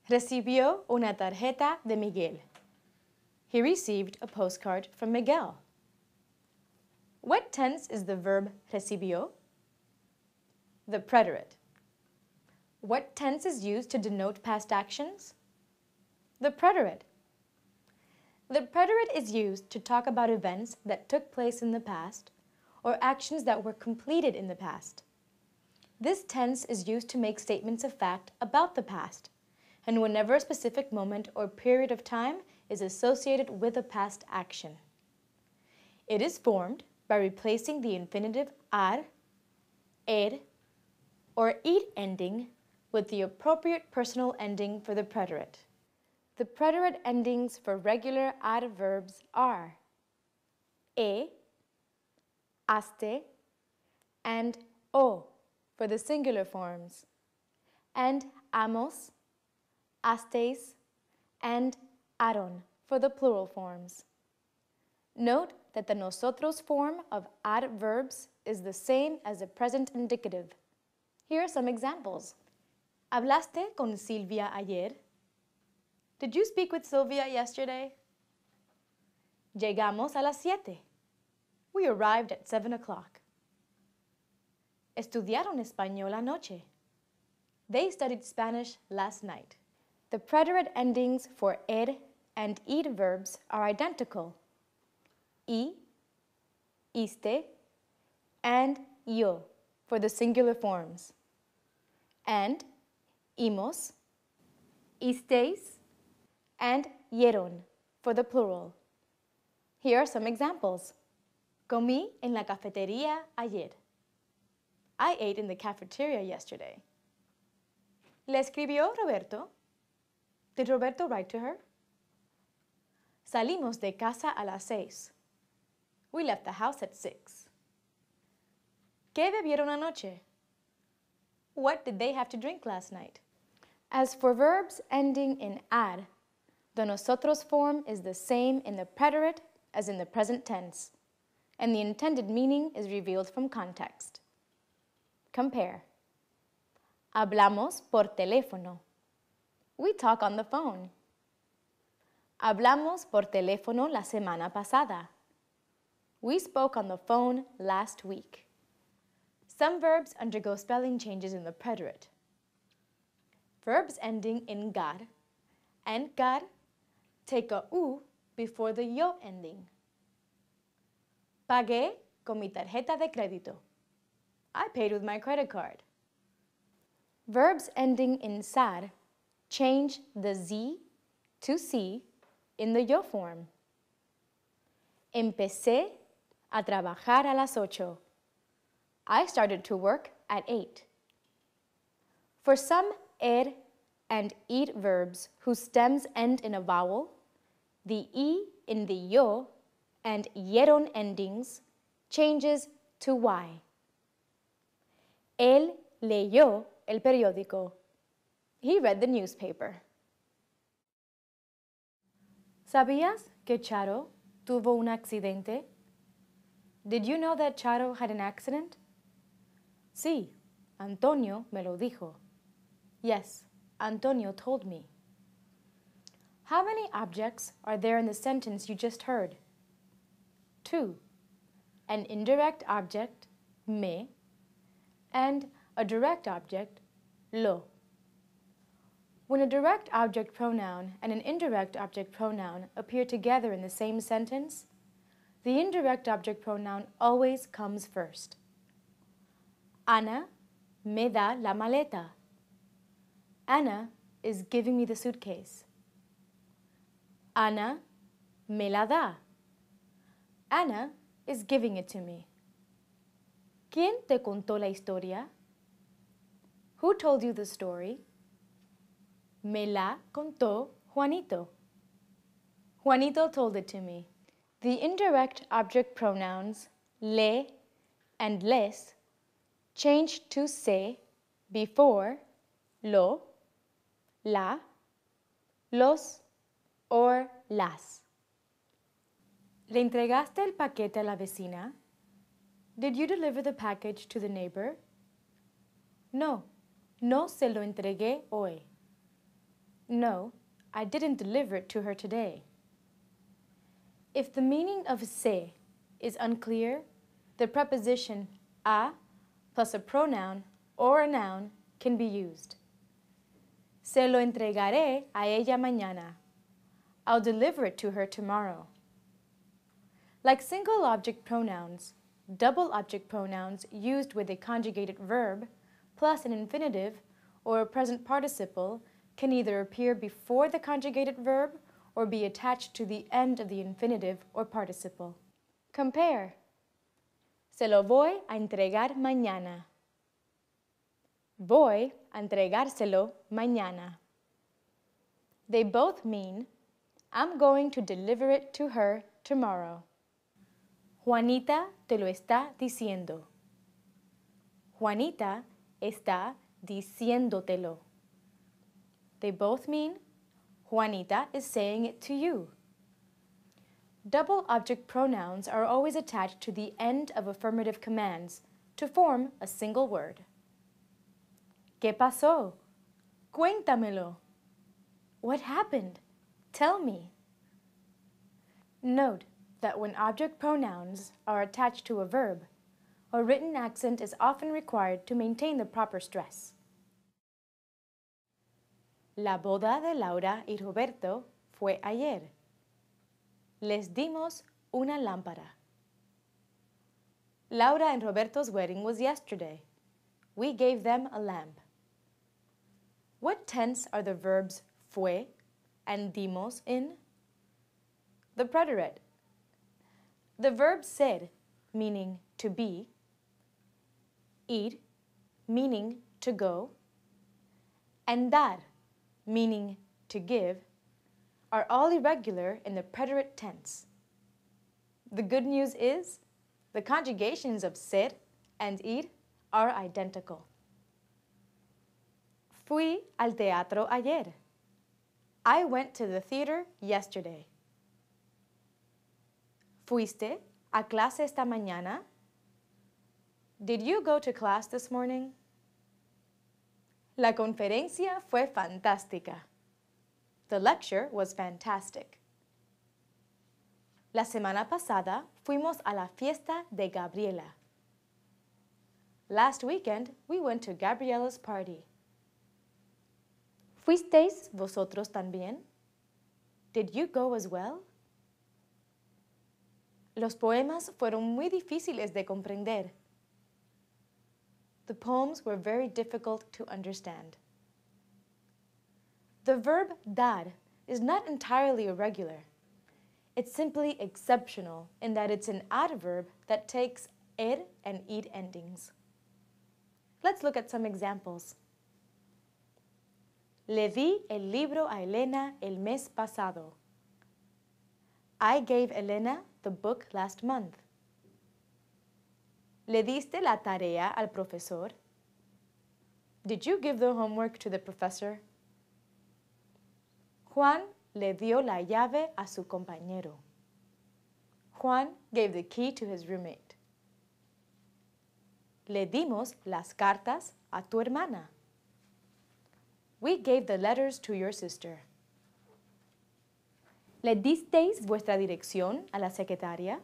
Recibió una tarjeta de Miguel. He received a postcard from Miguel. What tense is the verb recibió? The preterite. What tense is used to denote past actions? The preterite. The preterite is used to talk about events that took place in the past or actions that were completed in the past. This tense is used to make statements of fact about the past, and whenever a specific moment or period of time is associated with a past action. It is formed by replacing the infinitive ar, ed, or id ending with the appropriate personal ending for the preterite. The preterite endings for regular adverbs are e, aste, and o for the singular forms, and amos, astes, and aron for the plural forms. Note that the nosotros form of adverbs is the same as the present indicative. Here are some examples. ¿Hablaste con Silvia ayer? Did you speak with Sylvia yesterday? Llegamos a las 7. We arrived at 7 o'clock. Estudiaron español anoche. They studied Spanish last night. The preterite endings for ed and id verbs are identical. I, iste, and yo for the singular forms, and imos, isteis, and yeron for the plural. Here are some examples. Comí en la cafetería ayer. I ate in the cafeteria yesterday. ¿Le escribió Roberto? Did Roberto write to her? Salimos de casa a las 6. We left the house at 6. ¿Qué bebieron anoche? What did they have to drink last night? As for verbs ending in ad, the nosotros form is the same in the preterite as in the present tense, and the intended meaning is revealed from context. Compare. Hablamos por teléfono. We talk on the phone. Hablamos por teléfono la semana pasada. We spoke on the phone last week. Some verbs undergo spelling changes in the preterite. Verbs ending in gar and gar take a u before the yo ending. Pagué con mi tarjeta de crédito. I paid with my credit card. Verbs ending in sar change the z to c in the yo form. Empecé a trabajar a las 8. I started to work at 8. For some er and id verbs whose stems end in a vowel, the i in the yo and yeron endings changes to y. Él leyó el periódico. He read the newspaper. ¿Sabías que Charo tuvo un accidente? Did you know that Charo had an accident? Sí, Antonio me lo dijo. Yes, Antonio told me. How many objects are there in the sentence you just heard? 2. An indirect object, me, and a direct object, lo. When a direct object pronoun and an indirect object pronoun appear together in the same sentence, the indirect object pronoun always comes first. Ana me da la maleta. Ana is giving me the suitcase. Ana me la da. Ana is giving it to me. ¿Quién te contó la historia? Who told you the story? Me la contó Juanito. Juanito told it to me. The indirect object pronouns le and les change to se before lo, la, los, or las. ¿Le entregaste el paquete a la vecina? Did you deliver the package to the neighbor? No, no se lo entregué hoy. No, I didn't deliver it to her today. If the meaning of se is unclear, the preposition a plus a pronoun or a noun can be used. Se lo entregaré a ella mañana. I'll deliver it to her tomorrow. Like single object pronouns, double object pronouns used with a conjugated verb plus an infinitive or a present participle can either appear before the conjugated verb or be attached to the end of the infinitive or participle. Compare. Se lo voy a entregar mañana. Voy a entregárselo mañana. They both mean I'm going to deliver it to her tomorrow. Juanita te lo está diciendo. Juanita está diciéndotelo. They both mean Juanita is saying it to you. Double object pronouns are always attached to the end of affirmative commands to form a single word. ¿Qué pasó? Cuéntamelo. What happened? Tell me. Note that when object pronouns are attached to a verb, a written accent is often required to maintain the proper stress. La boda de Laura y Roberto fue ayer. Les dimos una lámpara. Laura and Roberto's wedding was yesterday. We gave them a lamp. What tense are the verbs fue and dimos in? The preterite. The verb ser, meaning to be, ir, meaning to go, and dar, meaning to give, are all irregular in the preterite tense. The good news is, the conjugations of ser and ir are identical. Fui al teatro ayer. I went to the theater yesterday. ¿Fuiste a clase esta mañana? Did you go to class this morning? La conferencia fue fantástica. The lecture was fantastic. La semana pasada fuimos a la fiesta de Gabriela. Last weekend we went to Gabriela's party. ¿Fuisteis vosotros también? Did you go as well? Los poemas fueron muy difíciles de comprender. The poems were very difficult to understand. The verb dar is not entirely irregular. It's simply exceptional in that it's an adverb that takes er and id endings. Let's look at some examples. Le di el libro a Elena el mes pasado. I gave Elena the book last month. ¿Le diste la tarea al profesor? Did you give the homework to the professor? Juan le dio la llave a su compañero. Juan gave the key to his roommate. Le dimos las cartas a tu hermana. We gave the letters to your sister. ¿Le disteis vuestra dirección a la secretaria?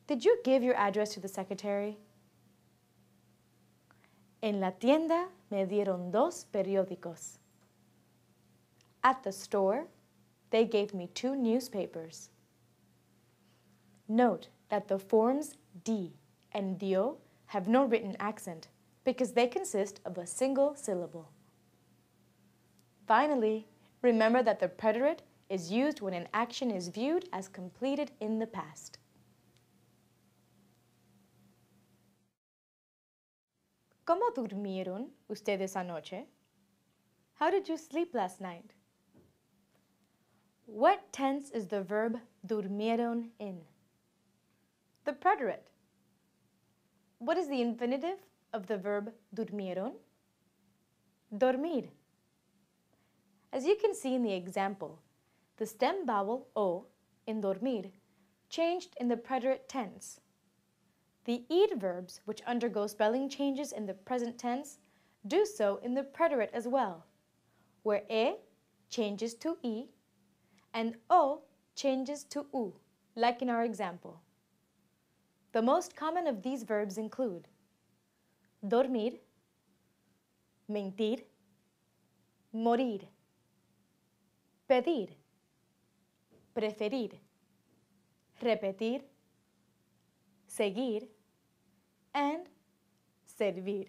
Did you give your address to the secretary? En la tienda me dieron 2 periódicos. At the store, they gave me 2 newspapers. Note that the forms di and dio have no written accent because they consist of a single syllable. Finally, remember that the preterite is used when an action is viewed as completed in the past. ¿Cómo durmieron ustedes anoche? How did you sleep last night? What tense is the verb durmieron in? The preterite. What is the infinitive of the verb durmieron? Dormir. As you can see in the example, the stem vowel O in dormir changed in the preterite tense. The ed verbs, which undergo spelling changes in the present tense, do so in the preterite as well, where E changes to I and O changes to U, like in our example. The most common of these verbs include dormir, mentir, morir, pedir, preferir, repetir, seguir, and servir.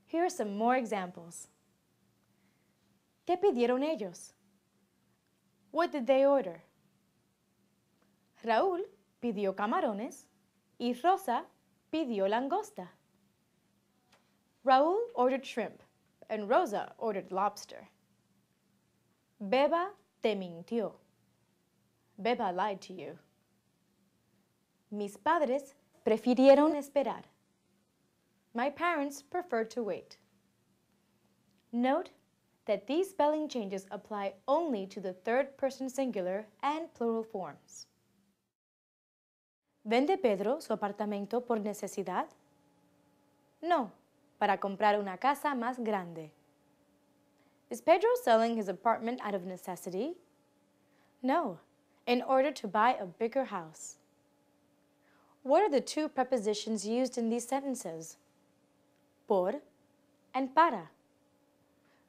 Here are some more examples. ¿Qué pidieron ellos? What did they order? Raúl pidió camarones y Rosa pidió langosta. Raúl ordered shrimp and Rosa ordered lobster. Beba te mintió. Beba lied to you. Mis padres prefirieron esperar. My parents preferred to wait. Note that these spelling changes apply only to the third person singular and plural forms. ¿Vende Pedro su apartamento por necesidad? No, para comprar una casa más grande. Is Pedro selling his apartment out of necessity? No, in order to buy a bigger house. What are the two prepositions used in these sentences? Por and para.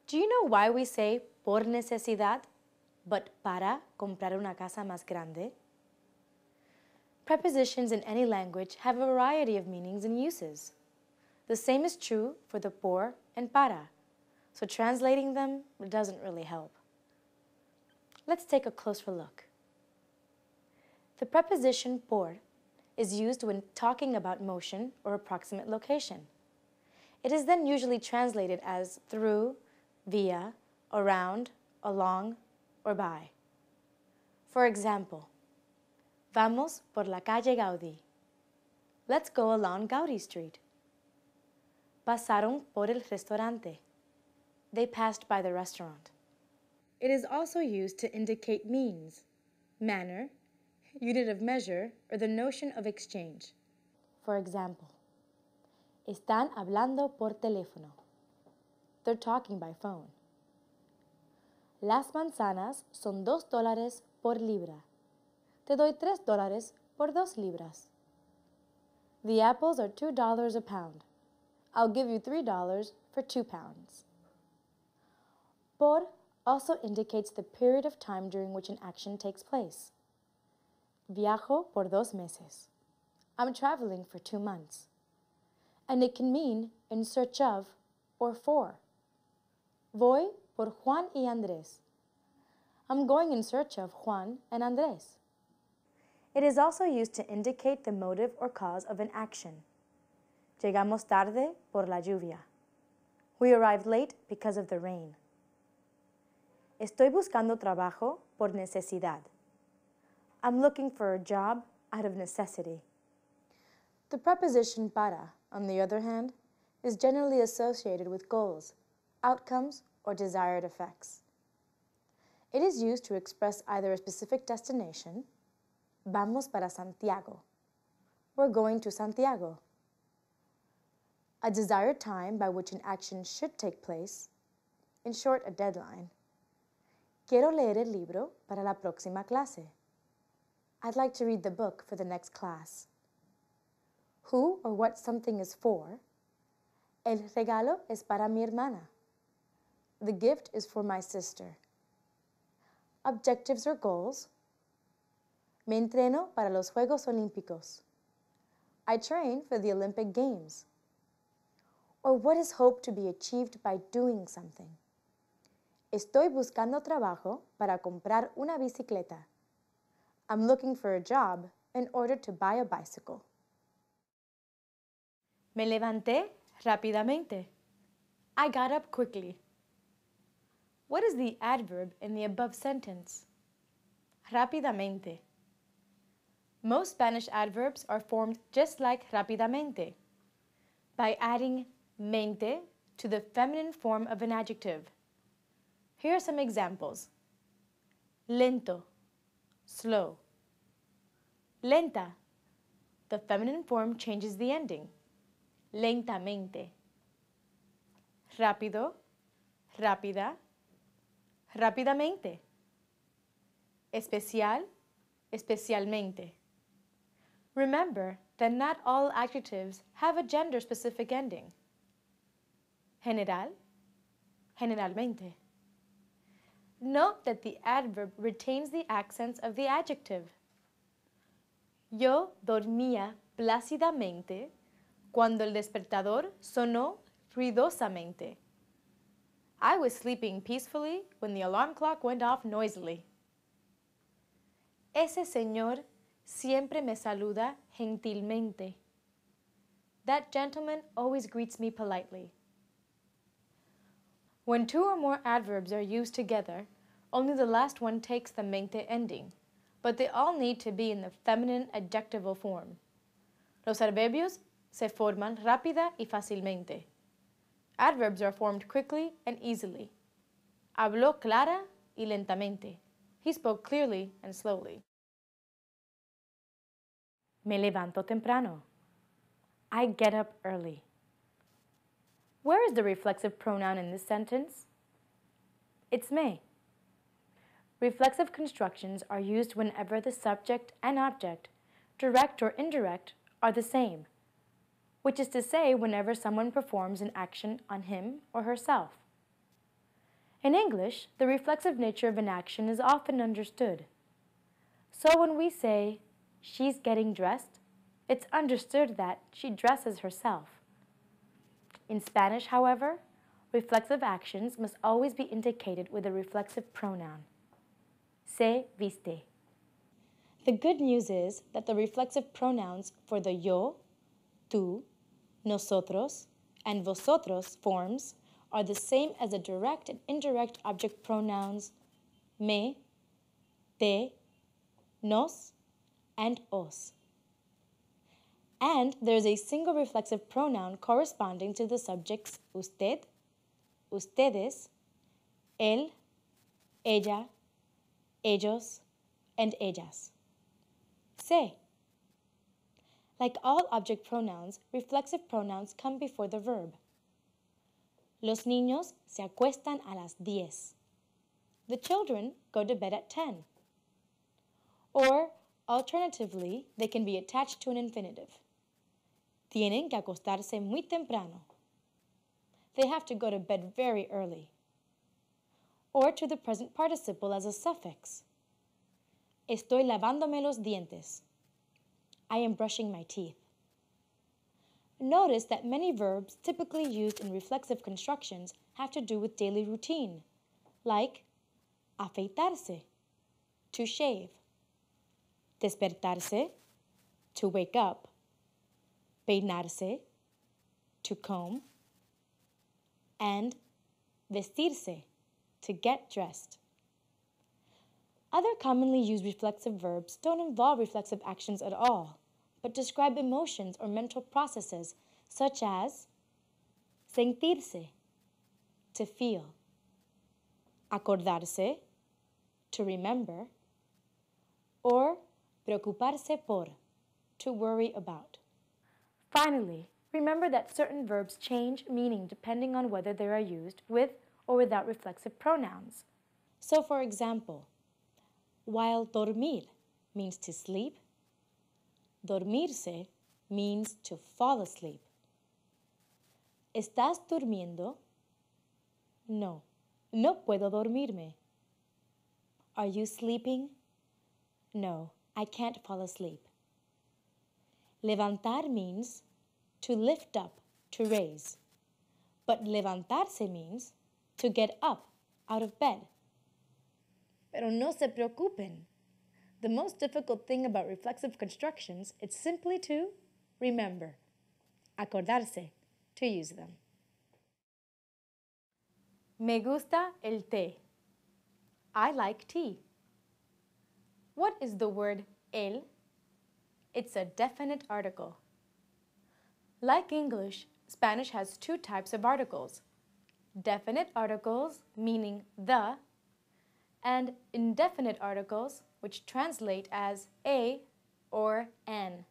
Do you know why we say por necesidad, but para comprar una casa más grande? Prepositions in any language have a variety of meanings and uses. The same is true for the por and para, so translating them doesn't really help. Let's take a closer look. The preposition por is used when talking about motion or approximate location. It is then usually translated as through, via, around, along, or by. For example, vamos por la calle Gaudí. Let's go along Gaudí Street. Pasaron por el restaurante. They passed by the restaurant. It is also used to indicate means, manner, unit of measure, or the notion of exchange. For example, están hablando por teléfono. They're talking by phone. Las manzanas son $2 por libra. Te doy $3 por 2 libras. The apples are $2 a pound. I'll give you $3 for 2 pounds. Por also indicates the period of time during which an action takes place. Viajo por 2 meses. I'm traveling for 2 months. And it can mean in search of or for. Voy por Juan y Andrés. I'm going in search of Juan and Andrés. It is also used to indicate the motive or cause of an action. Llegamos tarde por la lluvia. We arrived late because of the rain. Estoy buscando trabajo por necesidad. I'm looking for a job out of necessity. The preposition para, on the other hand, is generally associated with goals, outcomes, or desired effects. It is used to express either a specific destination, vamos para Santiago, we're going to Santiago, a desired time by which an action should take place, in short, a deadline. Quiero leer el libro para la próxima clase. I'd like to read the book for the next class. Who or what something is for. El regalo es para mi hermana. The gift is for my sister. Objectives or goals. Me entreno para los Juegos Olímpicos. I train for the Olympic Games. Or what is hoped to be achieved by doing something. Estoy buscando trabajo para comprar una bicicleta. I'm looking for a job in order to buy a bicycle. Me levanté rápidamente. I got up quickly. What is the adverb in the above sentence? Rápidamente. Most Spanish adverbs are formed just like rápidamente, by adding mente to the feminine form of an adjective. Here are some examples. Lento, slow. Lenta, the feminine form changes the ending. Lentamente. Rápido, rápida, rápidamente. Especial, especialmente. Remember that not all adjectives have a gender-specific ending. General, generalmente. Note that the adverb retains the accents of the adjective. Yo dormía plácidamente cuando el despertador sonó ruidosamente. I was sleeping peacefully when the alarm clock went off noisily. Ese señor siempre me saluda gentilmente. That gentleman always greets me politely. When two or more adverbs are used together, only the last one takes the mente ending, but they all need to be in the feminine adjectival form. Los adverbios se forman rápida y fácilmente. Adverbs are formed quickly and easily. Habló clara y lentamente. He spoke clearly and slowly. Me levanto temprano. I get up early. Where is the reflexive pronoun in this sentence? It's me. Reflexive constructions are used whenever the subject and object, direct or indirect, are the same, which is to say whenever someone performs an action on him or herself. In English, the reflexive nature of an action is often understood. So when we say, she's getting dressed, it's understood that she dresses herself. In Spanish, however, reflexive actions must always be indicated with a reflexive pronoun. Se viste. The good news is that the reflexive pronouns for the yo, tú, nosotros, and vosotros forms are the same as the direct and indirect object pronouns me, te, nos, and os. And there is a single reflexive pronoun corresponding to the subjects usted, ustedes, él, ella, ellos, and ellas. Se. Like all object pronouns, reflexive pronouns come before the verb. Los niños se acuestan a las 10. The children go to bed at 10. Or, alternatively, they can be attached to an infinitive. Tienen que acostarse muy temprano. They have to go to bed very early. Or to the present participle as a suffix. Estoy lavándome los dientes. I am brushing my teeth. Notice that many verbs typically used in reflexive constructions have to do with daily routine, like afeitarse, to shave, despertarse, to wake up, peinarse, to comb, and vestirse, to get dressed. Other commonly used reflexive verbs don't involve reflexive actions at all, but describe emotions or mental processes such as sentirse, to feel, acordarse, to remember, or preocuparse por, to worry about. Finally, remember that certain verbs change meaning depending on whether they are used with or without reflexive pronouns. So, for example, while dormir means to sleep, dormirse means to fall asleep. ¿Estás durmiendo? No, no puedo dormirme. Are you sleeping? No, I can't fall asleep. Levantar means to lift up, to raise. But levantarse means to get up out of bed. Pero no se preocupen. The most difficult thing about reflexive constructions is simply to remember, acordarse, to use them. Me gusta el té. I like tea. What is the word el? It's a definite article. Like English, Spanish has two types of articles, definite articles meaning the, and indefinite articles which translate as a or an.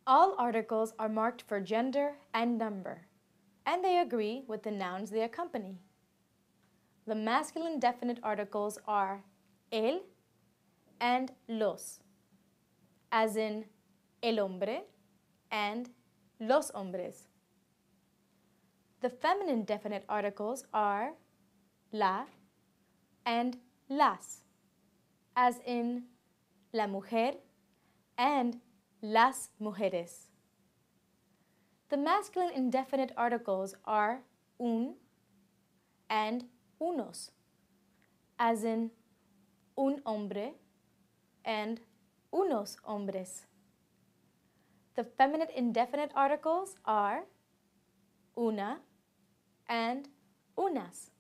All articles are marked for gender and number, and they agree with the nouns they accompany. The masculine definite articles are el and los, as in el hombre and los hombres. The feminine definite articles are la and las, as in la mujer and las mujeres. The masculine indefinite articles are un and unos, as in un hombre and unos hombres. The feminine indefinite articles are una and unas,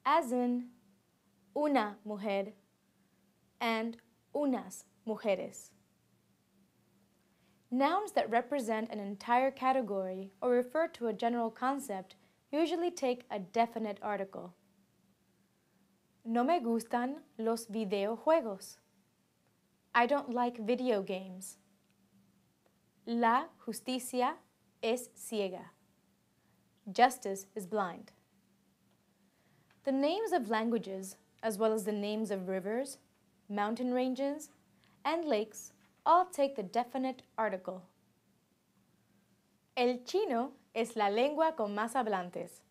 as in una mujer and unas mujeres. Nouns that represent an entire category or refer to a general concept usually take a definite article. No me gustan los videojuegos. I don't like video games. La justicia es ciega. Justice is blind. The names of languages, as well as the names of rivers, mountain ranges, and lakes, all take the definite article. El chino es la lengua con más hablantes.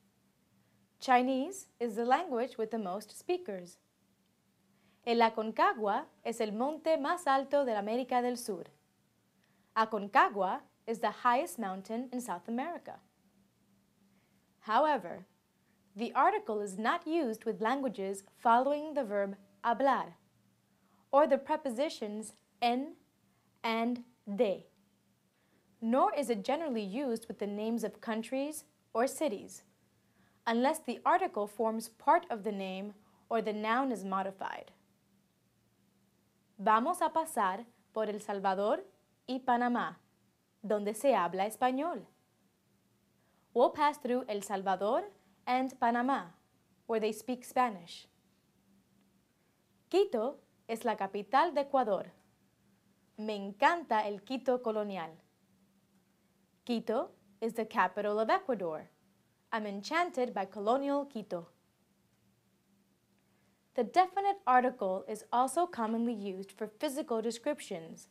Chinese is the language with the most speakers. El Aconcagua es el monte más alto de América del Sur. Aconcagua is the highest mountain in South America. However, the article is not used with languages following the verb hablar, or the prepositions en and de, nor is it generally used with the names of countries or cities, unless the article forms part of the name or the noun is modified. Vamos a pasar por El Salvador y Panamá, donde se habla español. We'll pass through El Salvador and Panamá, where they speak Spanish. Quito es la capital de Ecuador. Me encanta el Quito colonial. Quito is the capital of Ecuador. I'm enchanted by colonial Quito. The definite article is also commonly used for physical descriptions,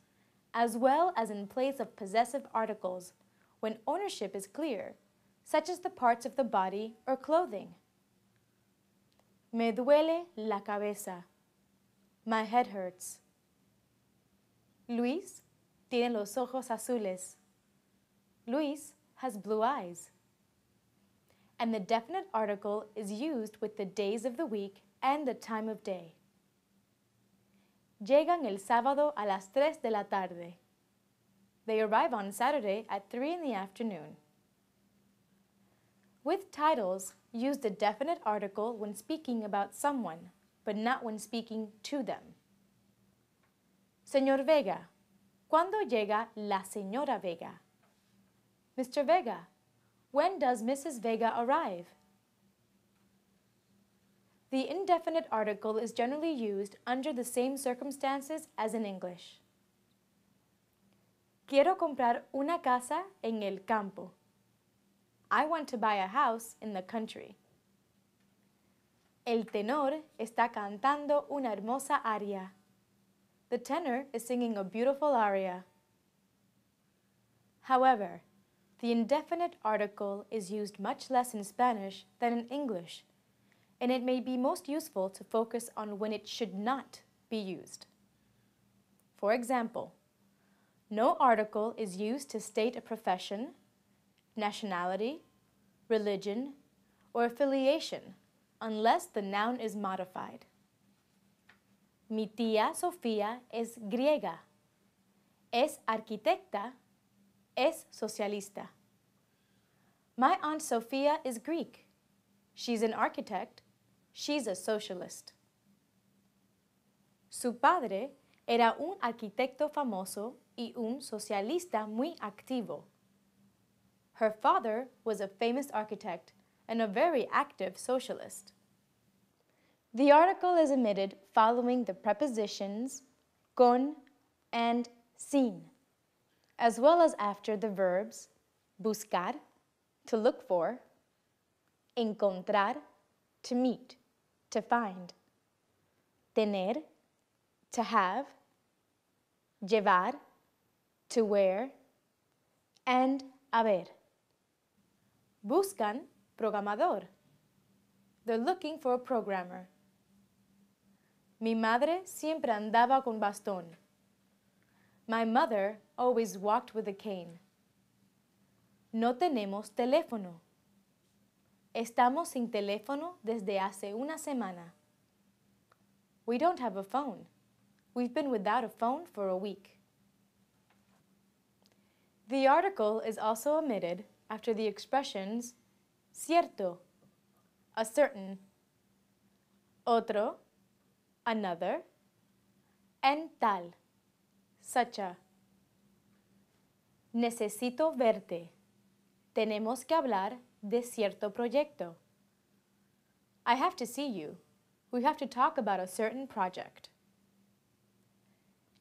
as well as in place of possessive articles, when ownership is clear, such as the parts of the body or clothing. Me duele la cabeza. My head hurts. Luis tiene los ojos azules. Luis has blue eyes. And the definite article is used with the days of the week and the time of day. Llegan el sábado a las 3 de la tarde. They arrive on Saturday at 3 in the afternoon. With titles, use the definite article when speaking about someone, but not when speaking to them. Señor Vega, ¿cuándo llega la señora Vega? Mr. Vega, when does Mrs. Vega arrive? The indefinite article is generally used under the same circumstances as in English. Quiero comprar una casa en el campo. I want to buy a house in the country. El tenor está cantando una hermosa aria. The tenor is singing a beautiful aria. However, the indefinite article is used much less in Spanish than in English, and it may be most useful to focus on when it should not be used. For example, no article is used to state a profession, nationality, religion, or affiliation unless the noun is modified. Mi tía Sofía es griega, es arquitecta, es socialista. My Aunt Sophia is Greek. She's an architect, she's a socialist. Su padre era un arquitecto famoso y un socialista muy activo. Her father was a famous architect and a very active socialist. The article is omitted following the prepositions con and sin, as well as after the verbs buscar, to look for, encontrar, to meet, to find, tener, to have, llevar, to wear, and haber. Buscan programador. They're looking for a programmer. Mi madre siempre andaba con bastón. My mother always walked with a cane. No tenemos teléfono. Estamos sin teléfono desde hace una semana. We don't have a phone. We've been without a phone for a week. The article is also omitted after the expressions cierto, a certain, otro, another, and tal, such a. Necesito verte. Tenemos que hablar de cierto proyecto. I have to see you. We have to talk about a certain project.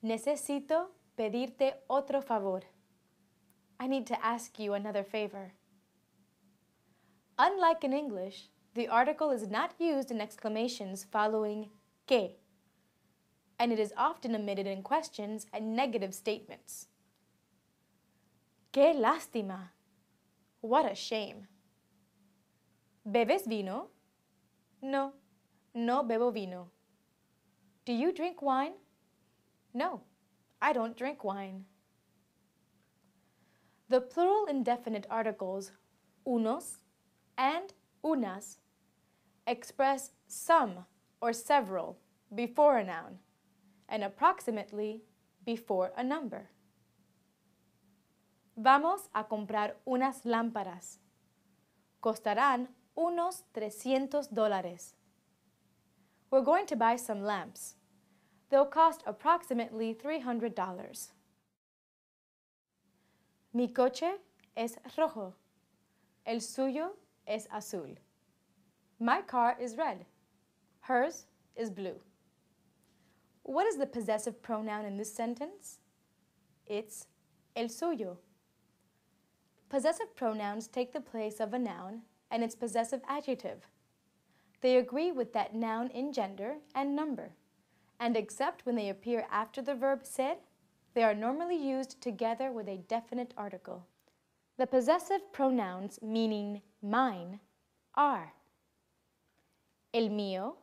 Necesito pedirte otro favor. I need to ask you another favor. Unlike in English, the article is not used in exclamations following que, and it is often omitted in questions and negative statements. Qué lástima! What a shame! ¿Bebes vino? No, no bebo vino. Do you drink wine? No, I don't drink wine. The plural indefinite articles unos and unas express some or several before a noun and approximately before a number. Vamos a comprar unas lámparas. Costarán unos $300. We're going to buy some lamps. They'll cost approximately $300. Mi coche es rojo. El suyo es azul. My car is red. Hers is blue. What is the possessive pronoun in this sentence? It's el suyo. Possessive pronouns take the place of a noun and its possessive adjective. They agree with that noun in gender and number, and except when they appear after the verb ser, they are normally used together with a definite article. The possessive pronouns meaning mine are el mío,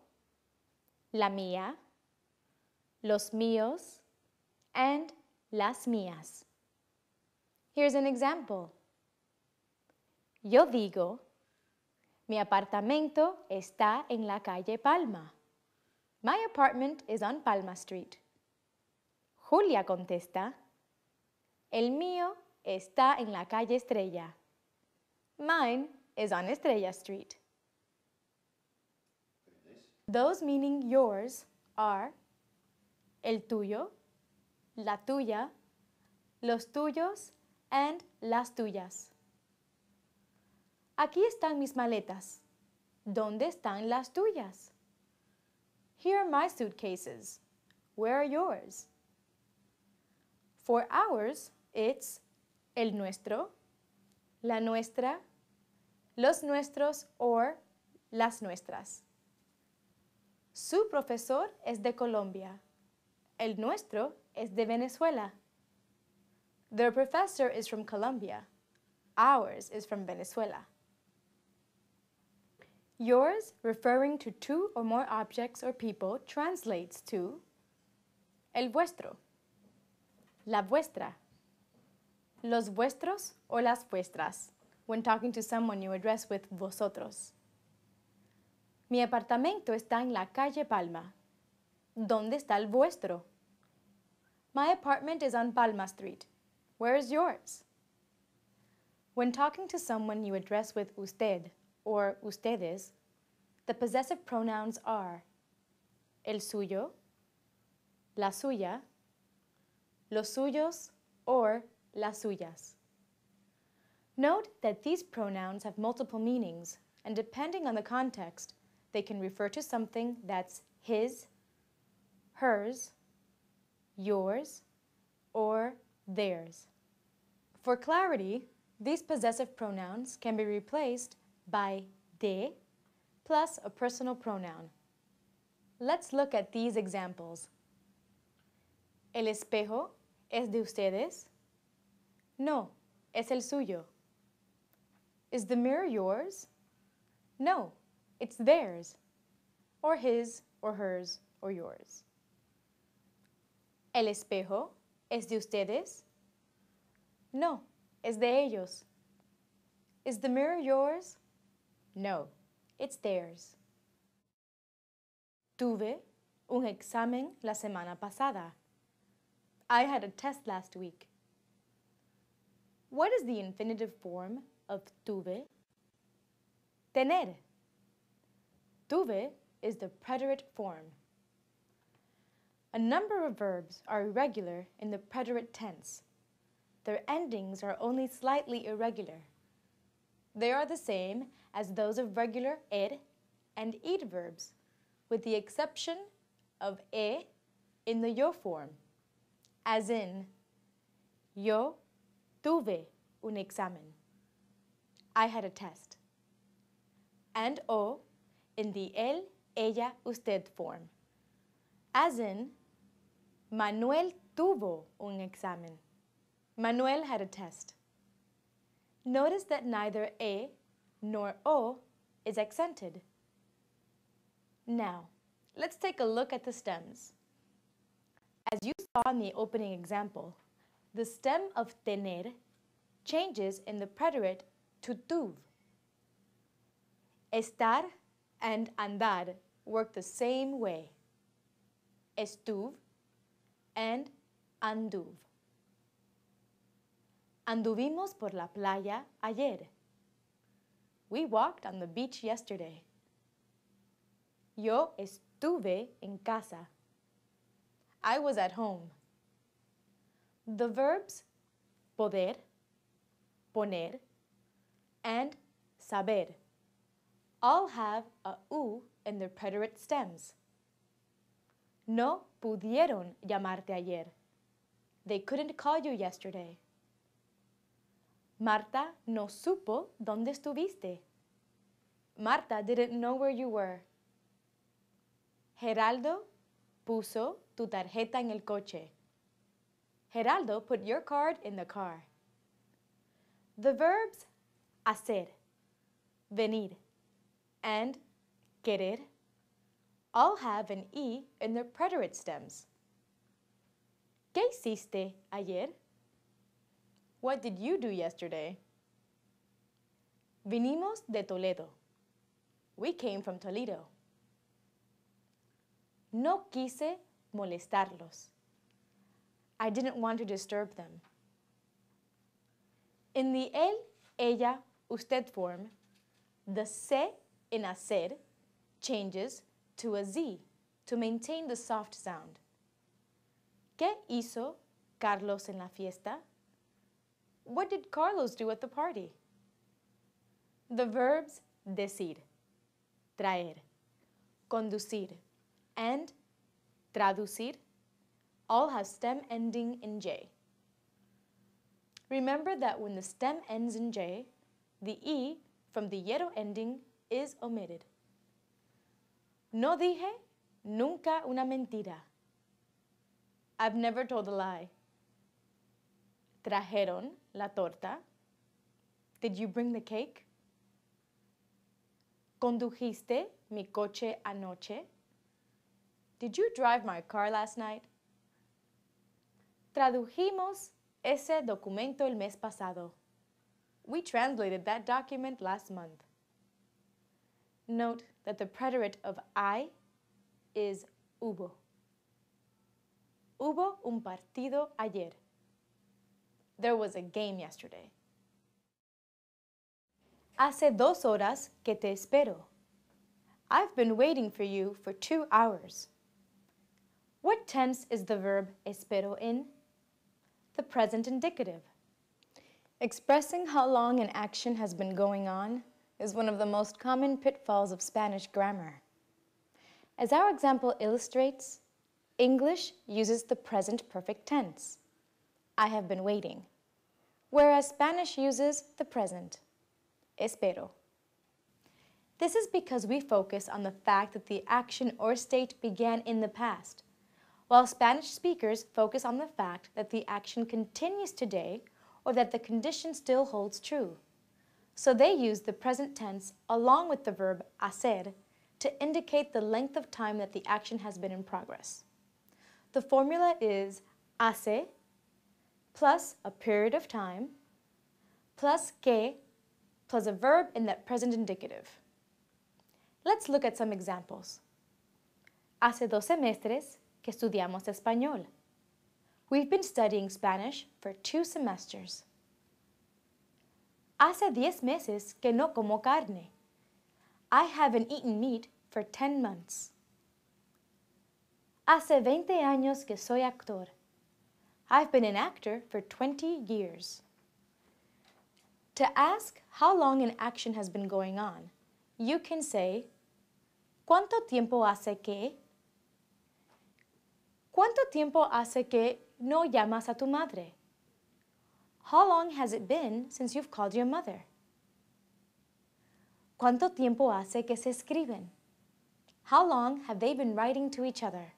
la mía, los míos, and las mías. Here's an example. Yo digo, mi apartamento está en la calle Palma. My apartment is on Palma Street. Julia contesta, el mío está en la calle Estrella. Mine is on Estrella Street. Those meaning yours are el tuyo, la tuya, los tuyos, and las tuyas. Aquí están mis maletas. ¿Dónde están las tuyas? Here are my suitcases. Where are yours? For ours, it's el nuestro, la nuestra, los nuestros, or las nuestras. Su profesor es de Colombia. El nuestro es de Venezuela. Their professor is from Colombia. Ours is from Venezuela. Yours, referring to two or more objects or people, translates to el vuestro, la vuestra, los vuestros or las vuestras, when talking to someone you address with vosotros. Mi apartamento está en la calle Palma. ¿Dónde está el vuestro? My apartment is on Palma Street. Where is yours? When talking to someone you address with usted or ustedes, the possessive pronouns are el suyo, la suya, los suyos, or las suyas. Note that these pronouns have multiple meanings, and depending on the context, they can refer to something that's his, hers, yours, or theirs. For clarity, these possessive pronouns can be replaced by de plus a personal pronoun. Let's look at these examples. ¿El espejo es de ustedes? No, es el suyo. Is the mirror yours? No, it's theirs, or his, or hers, or yours. ¿El espejo es de ustedes? No, es de ellos. Is the mirror yours? No, it's theirs. Tuve un examen la semana pasada. I had a test last week. What is the infinitive form of tuve? Tener. Tuve is the preterite form. A number of verbs are irregular in the preterite tense. Their endings are only slightly irregular. They are the same as those of regular er and id verbs, with the exception of e in the yo form, as in, yo tuve un examen. I had a test. And o in the él, ella, usted form, as in, Manuel tuvo un examen. Manuel had a test. Notice that neither e nor o is accented. Now, let's take a look at the stems. As you saw in the opening example, the stem of tener changes in the preterite to tuv. Estar and andar work the same way. Estuv and anduv. Anduvimos por la playa ayer. We walked on the beach yesterday. Yo estuve en casa. I was at home. The verbs poder, poner, and saber all have a u in their preterite stems. No pudieron llamarte ayer. They couldn't call you yesterday. Marta no supo dónde estuviste. Marta didn't know where you were. Geraldo puso tu tarjeta en el coche. Geraldo put your card in the car. The verbs hacer, venir, and querer all have an e in their preterite stems. ¿Qué hiciste ayer? What did you do yesterday? Vinimos de Toledo. We came from Toledo. No quise molestarlos. I didn't want to disturb them. In the él, ella, usted form, the se in hacer changes to a z to maintain the soft sound. ¿Qué hizo Carlos en la fiesta? What did Carlos do at the party? The verbs decir, traer, conducir, and traducir all have stem ending in j. Remember that when the stem ends in j, the e from the yero ending is omitted. No dije nunca una mentira. I've never told a lie. Trajeron la torta. Did you bring the cake? Condujiste mi coche anoche. Did you drive my car last night? Tradujimos ese documento el mes pasado. We translated that document last month. Note that the preterite of I is hubo. Hubo un partido ayer. There was a game yesterday. Hace 2 horas que te espero. I've been waiting for you for 2 hours. What tense is the verb espero in? The present indicative. Expressing how long an action has been going on, is one of the most common pitfalls of Spanish grammar. As our example illustrates, English uses the present perfect tense, I have been waiting, whereas Spanish uses the present, espero. This is because we focus on the fact that the action or state began in the past, while Spanish speakers focus on the fact that the action continues today or that the condition still holds true. So they use the present tense along with the verb hacer to indicate the length of time that the action has been in progress. The formula is hace plus a period of time plus que plus a verb in that present indicative. Let's look at some examples. Hace 2 semestres que estudiamos español. We've been studying Spanish for 2 semesters. Hace 10 meses que no como carne. I haven't eaten meat for 10 months. Hace 20 años que soy actor. I've been an actor for 20 years. To ask how long an action has been going on, you can say, ¿Cuánto tiempo hace que? ¿Cuánto tiempo hace que no llamas a tu madre? How long has it been since you've called your mother? ¿Cuánto tiempo hace que se escriben? How long have they been writing to each other?